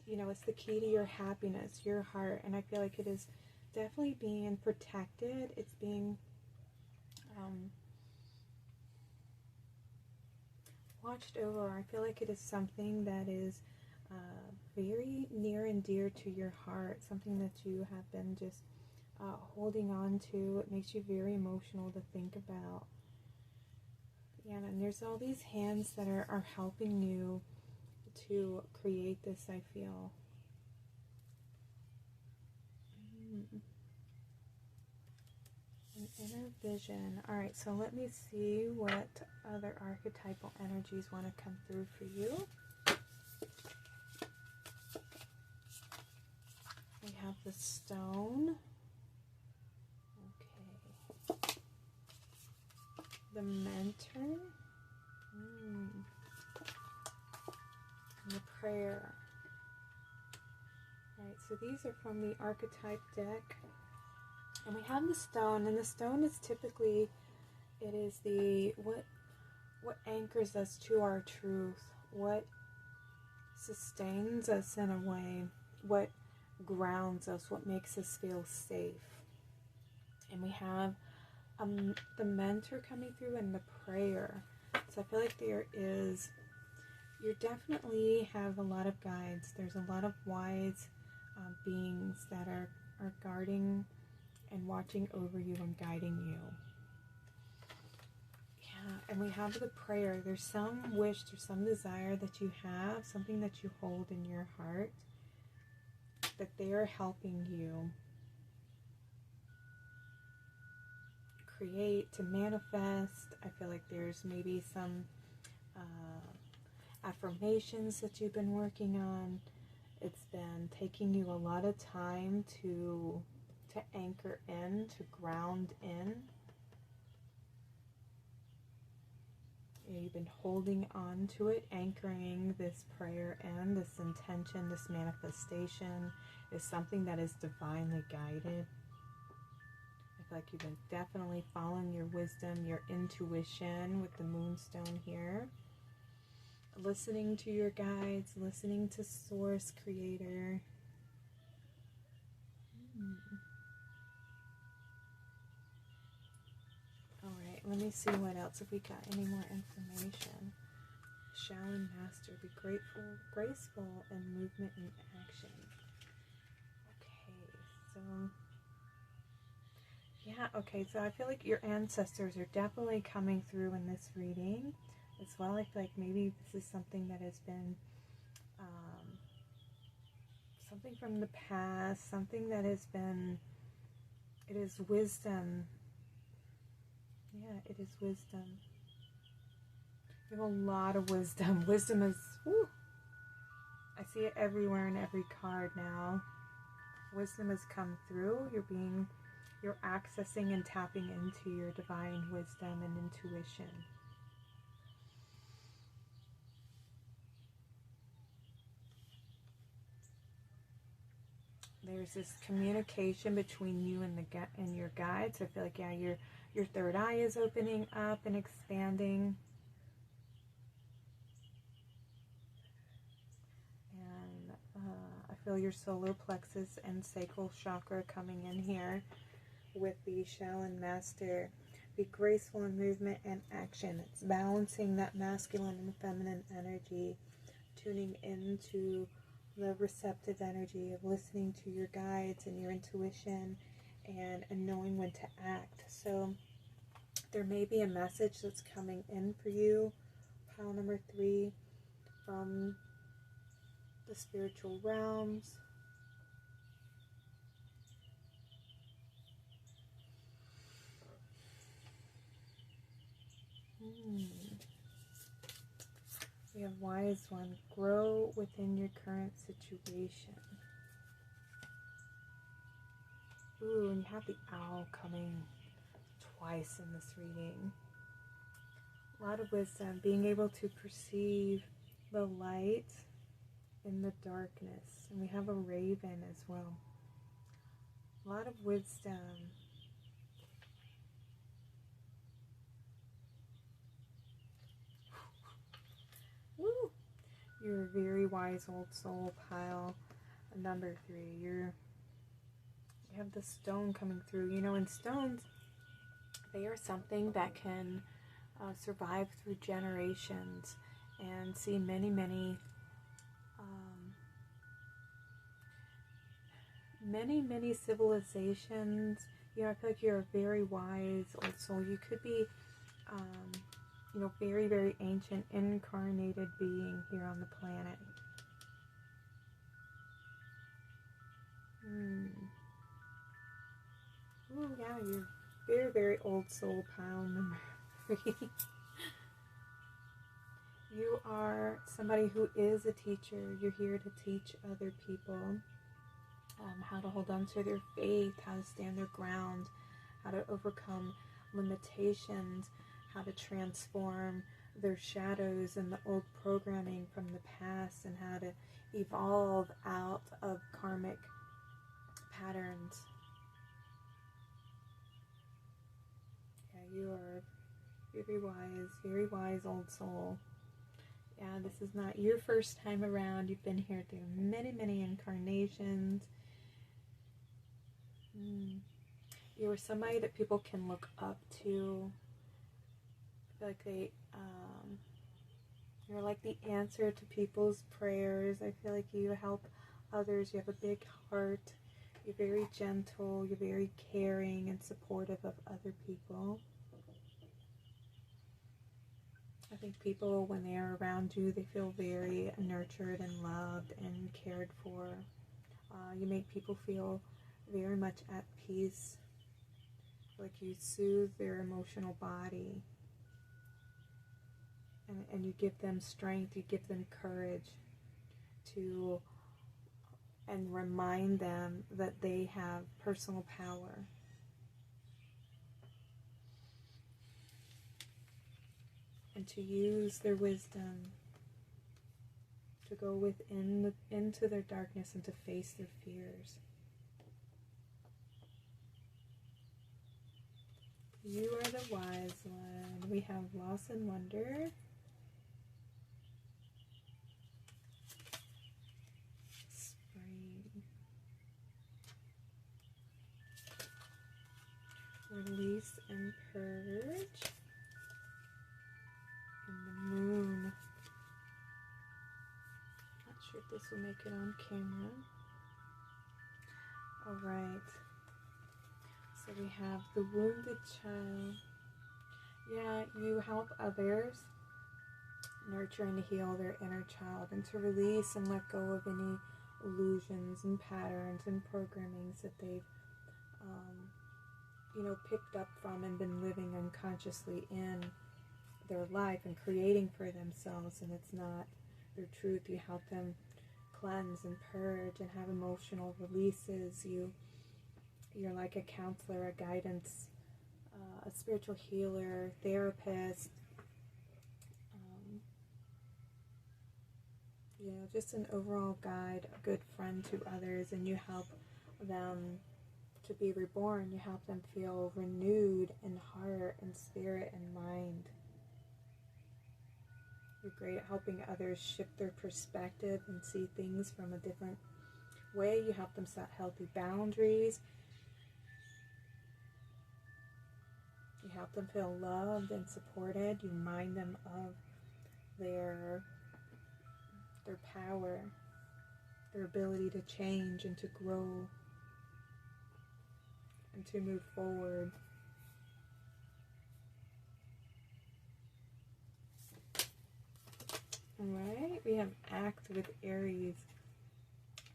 you know, it's the key to your happiness, your heart. And I feel like it is definitely being protected. It's being watched over. I feel like it is something that is very near and dear to your heart, something that you have been just holding on to. It makes you very emotional to think about. Yeah, and there's all these hands that are helping you to create this, I feel. An inner vision. Alright, so let me see what other archetypal energies want to come through for you. We have the stone. Okay. The mentor. And the prayer. Alright, so these are from the archetype deck. And we have the stone, and the stone is typically, it is the, what anchors us to our truth, what sustains us in a way, what grounds us, what makes us feel safe. And we have the mentor coming through and the prayer. So I feel like you definitely have a lot of guides. There's a lot of wise beings that are guarding and watching over you and guiding you. Yeah, and we have the prayer. There's some wish, there's some desire that you have, something that you hold in your heart, that they are helping you create, to manifest. I feel like there's maybe some affirmations that you've been working on. It's been taking you a lot of time to anchor in, to ground in. You've been holding on to it, anchoring this prayer in, this intention, this manifestation is something that is divinely guided. I feel like you've been definitely following your wisdom, your intuition with the Moonstone here. Listening to your guides, listening to Source, Creator. Alright, let me see what else, if we got any more information. Shaolin Master, be grateful, graceful in movement and action. Okay, so yeah, okay, so I feel like your ancestors are definitely coming through in this reading as well. I feel like maybe this is something that has been something from the past, something that has been, it is wisdom. Yeah, it is wisdom. You have a lot of wisdom. Wisdom is, whew, I see it everywhere in every card now. Wisdom has come through. You're accessing and tapping into your divine wisdom and intuition. There's this communication between you and your guides. I feel like, yeah, your third eye is opening up and expanding. And I feel your solar plexus and sacral chakra coming in here with the Shaolin Master. Be graceful in movement and action. It's balancing that masculine and feminine energy, tuning into the receptive energy of listening to your guides and your intuition and knowing when to act. So there may be a message that's coming in for you, pile number 3, from the spiritual realms, We have Wise One. Grow within your current situation. Ooh, and you have the Owl coming twice in this reading. A lot of wisdom, being able to perceive the light in the darkness. And we have a Raven as well. A lot of wisdom. Woo! You're a very wise old soul, pile. Number 3. You have the stone coming through. You know, and stones, they are something that can survive through generations and see many, many civilizations. You know, I feel like you're a very wise old soul. You could be, you know, very, very ancient, incarnated being here on the planet. Oh, yeah, you're very, very old soul, pile number 3. You are somebody who is a teacher. You're here to teach other people how to hold on to their faith, how to stand their ground, how to overcome limitations, how to transform their shadows and the old programming from the past, and how to evolve out of karmic patterns. Yeah, you are very wise old soul. Yeah, this is not your first time around. You've been here through many, many incarnations. You are somebody that people can look up to. I feel like you're like the answer to people's prayers. I feel like you help others. You have a big heart. You're very gentle. You're very caring and supportive of other people. I think people, when they are around you, they feel very nurtured and loved and cared for. You make people feel very much at peace, like you soothe their emotional body, and you give them strength, you give them courage to, and remind them that they have personal power. And to use their wisdom to go into their darkness and to face their fears. You are the wise one. We have loss and wonder. Spring. Release and purge. And the moon. Not sure if this will make it on camera. Alright. So we have the wounded child. Yeah, you help others nurture and heal their inner child, and to release and let go of any illusions and patterns and programmings that they've picked up from and been living unconsciously in their life and creating for themselves, and it's not their truth. You help them cleanse and purge and have emotional releases. You're like a counselor, a guidance, a spiritual healer, therapist, just an overall guide, a good friend to others, and you help them to be reborn. You help them feel renewed in heart and spirit and mind. You're great at helping others shift their perspective and see things from a different way. You help them set healthy boundaries. You help them feel loved and supported. You remind them of their power, their ability to change and to grow and to move forward. Alright, we have Act with Aries.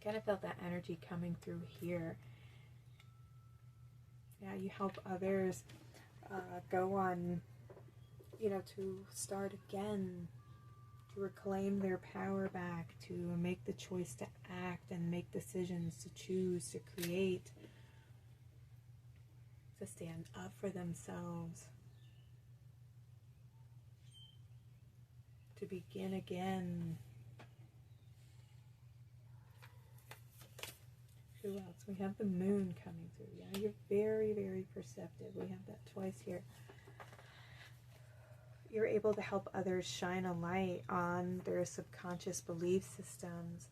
Kind of felt that energy coming through here. Yeah, you help others go on to start again, to reclaim their power back, to make the choice to act and make decisions, to choose, to create, to stand up for themselves, to begin again. Who else? We have the moon coming through. Yeah, you're very, very perceptive. We have that twice here. You're able to help others shine a light on their subconscious belief systems.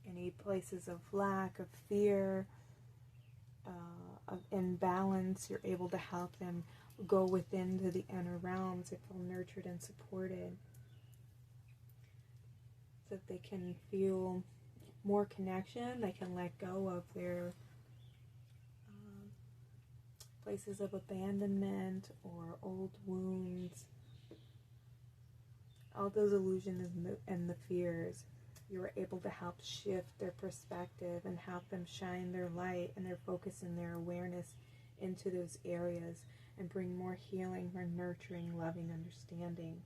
Any places of lack, of fear, of imbalance, you're able to help them go within to the inner realms. They feel nurtured and supported, so that they can feel more connection. They can let go of their places of abandonment or old wounds, all those illusions and the fears. You're able to help shift their perspective and help them shine their light and their focus and their awareness into those areas and bring more healing, more nurturing, loving understanding.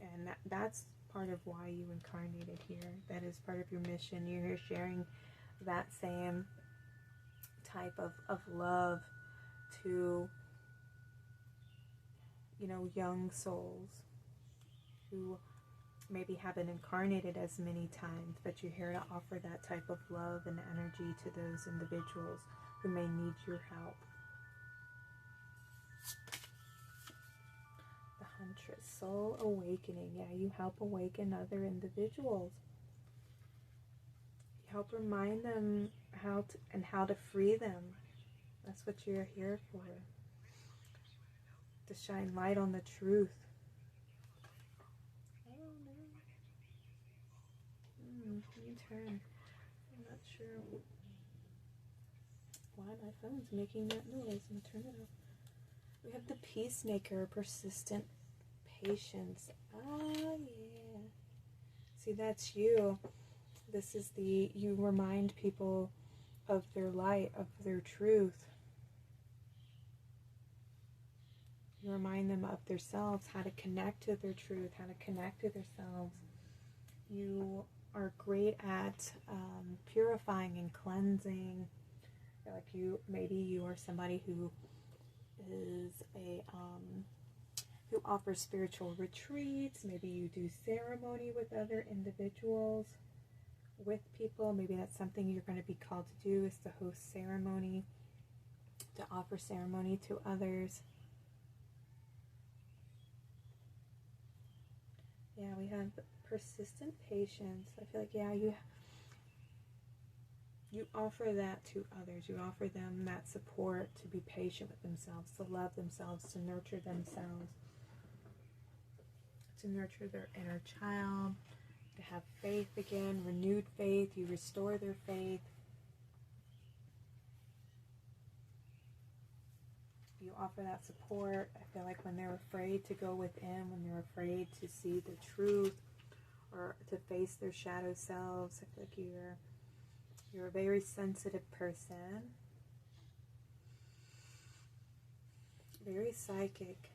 And that's part of why you incarnated here. That is part of your mission. You're here sharing that same type of love to, young souls who maybe haven't incarnated as many times, but you're here to offer that type of love and energy to those individuals who may need your help. The Huntress, soul awakening. Yeah, you help awaken other individuals. You help remind them how to free them. That's what you're here for. To shine light on the truth. Can you turn? I'm not sure why my phone's making that noise. I'm going to turn it off. We have the Peacemaker, persistent patience. Ah, yeah. See, that's you. This is you remind people of their light, of their truth. You remind them of themselves, how to connect to their truth, how to connect to themselves. You are great at purifying and cleansing. Like maybe you are somebody who is who offers spiritual retreats. Maybe you do ceremony with other individuals, with people. Maybe that's something you're going to be called to do, is to host ceremony, to offer ceremony to others. Yeah, we have persistent patience. I feel like, yeah, you offer that to others. You offer them that support to be patient with themselves, to love themselves, to nurture themselves, to nurture their inner child, to have faith again, renewed faith. You restore their faith. You offer that support. I feel like when they're afraid to go within, when they're afraid to see the truth or to face their shadow selves, I feel like you're a very sensitive person, very psychic.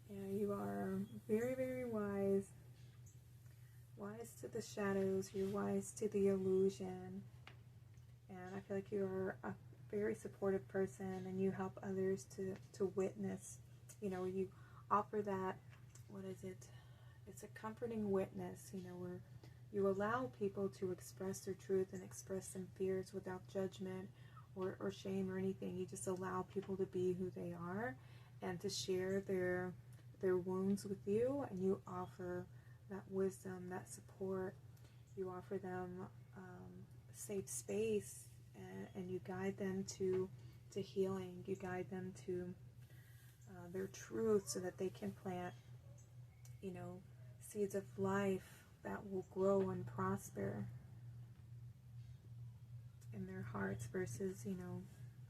Yeah, you are very, very wise. Wise to the shadows. You're wise to the illusion. And I feel like you're a very supportive person, and you help others to witness. You offer that, what is it? It's a comforting witness, where you allow people to express their truth and express some fears without judgment or shame or anything. You just allow people to be who they are and to share their wounds with you, and you offer that wisdom, that support. You offer them a safe space, and you guide them to healing. You guide them to their truth, so that they can plant, seeds of life that will grow and prosper in their hearts, versus,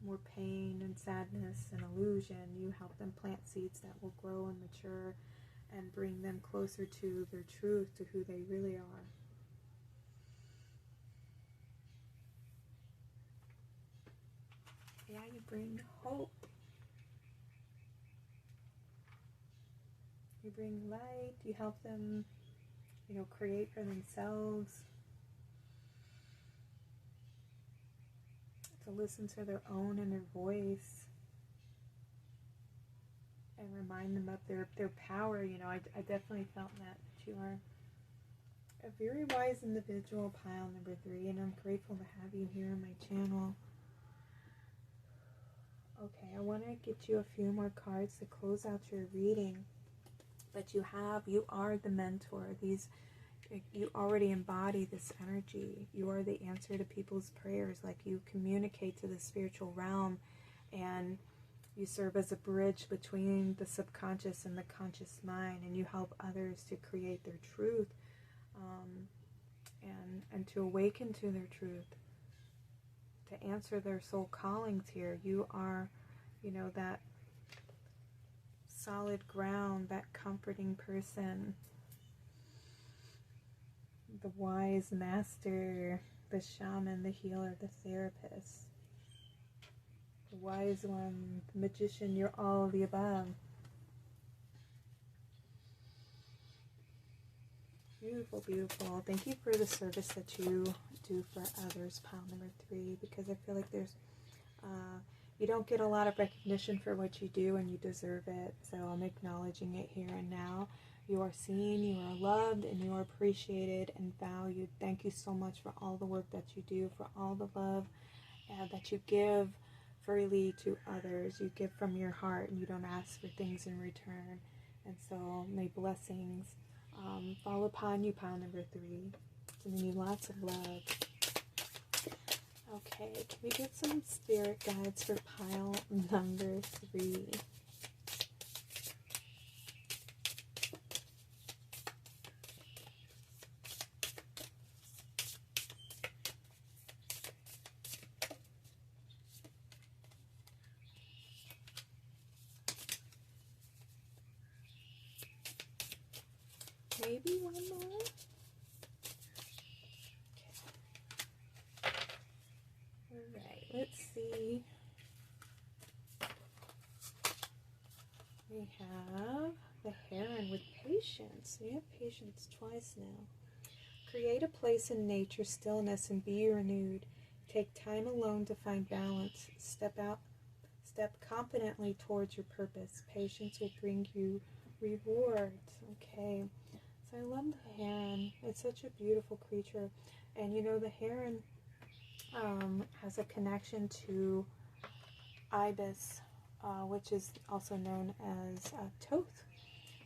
more pain and sadness and illusion. You help them plant seeds that will grow and mature and bring them closer to their truth, to who they really are. Yeah, you bring hope. You bring light. You help them, create for themselves. To listen to their own inner voice. And remind them of their power. I definitely felt that you are a very wise individual, pile number 3, and I'm grateful to have you here on my channel. Okay, I want to get you a few more cards to close out your reading. But you are the mentor. You already embody this energy. You are the answer to people's prayers. Like, you communicate to the spiritual realm, and you serve as a bridge between the subconscious and the conscious mind, and you help others to create their truth, and to awaken to their truth, to answer their soul callings here. You are, that solid ground, that comforting person, the wise master, the shaman, the healer, the therapist, the wise one, the magician. You're all of the above. Beautiful, beautiful. Thank you for the service that you do for others, pile number 3, because I feel like there's, you don't get a lot of recognition for what you do, and you deserve it. So I'm acknowledging it here and now. You are seen, you are loved, and you are appreciated and valued. Thank you so much for all the work that you do, for all the love that you give freely to others. You give from your heart, and you don't ask for things in return. And so may blessings fall upon you, pile number 3. Sending you lots of love. Okay, can we get some spirit guides for pile number 3? Maybe one more? Alright, let's see. We have the Heron with patience. We have patience twice now. Create a place in nature, stillness, and be renewed. Take time alone to find balance. Step confidently towards your purpose. Patience will bring you rewards. Okay. So I love the heron. It's such a beautiful creature. And the heron has a connection to ibis, which is also known as Thoth.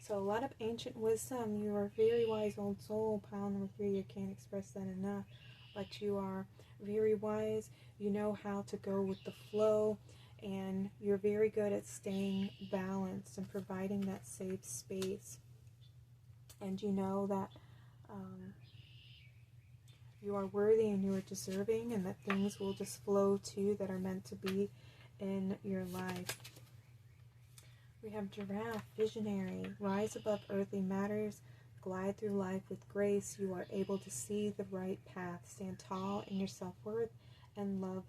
So a lot of ancient wisdom. You are a very wise old soul, pile number 3. I can't express that enough. But you are very wise. You know how to go with the flow. And you're very good at staying balanced and providing that safe space. And you know that you are worthy and you are deserving, and that things will just flow to you that are meant to be in your life. We have giraffe, visionary, rise above earthly matters, glide through life with grace. You are able to see the right path, stand tall in your self-worth, and love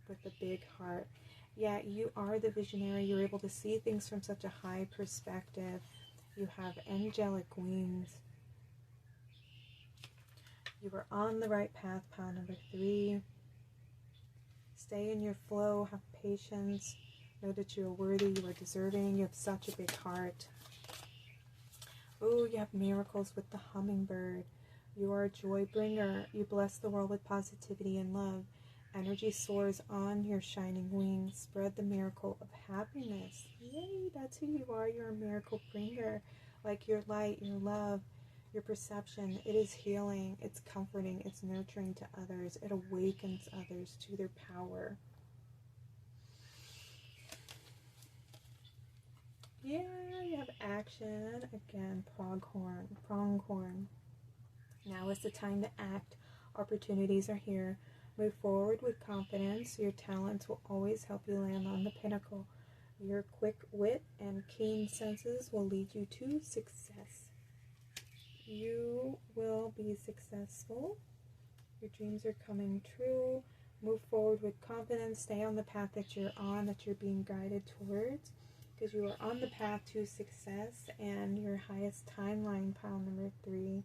with a big heart. Yeah, you are the visionary. You're able to see things from such a high perspective. You have angelic wings. You are on the right path, pile number 3. Stay in your flow. Have patience. Know that you are worthy. You are deserving. You have such a big heart. Oh, you have miracles with the hummingbird. You are a joy bringer. You bless the world with positivity and love. Energy soars on your shining wings. Spread the miracle of happiness. Yay, that's who you are. You're a miracle bringer. Like your light, your love, your perception. It is healing. It's comforting. It's nurturing to others. It awakens others to their power. Yeah, you have action. Again, pronghorn. Now is the time to act. Opportunities are here. Move forward with confidence. Your talents will always help you land on the pinnacle. Your quick wit and keen senses will lead you to success. You will be successful. Your dreams are coming true. Move forward with confidence. Stay on the path that you're on, that you're being guided towards, because you are on the path to success and your highest timeline, pile number 3.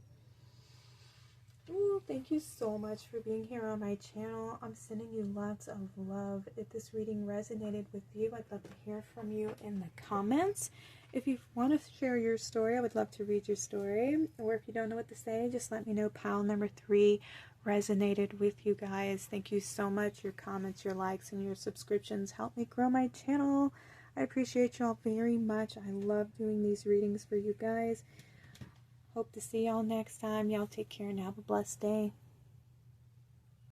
Ooh, thank you so much for being here on my channel. I'm sending you lots of love. If this reading resonated with you, I'd love to hear from you in the comments. If you want to share your story, I would love to read your story. Or if you don't know what to say, just let me know. Pile number 3 resonated with you guys. Thank you so much. Your comments, your likes, and your subscriptions help me grow my channel. I appreciate y'all very much. I love doing these readings for you guys. Hope to see y'all next time. Y'all take care and have a blessed day.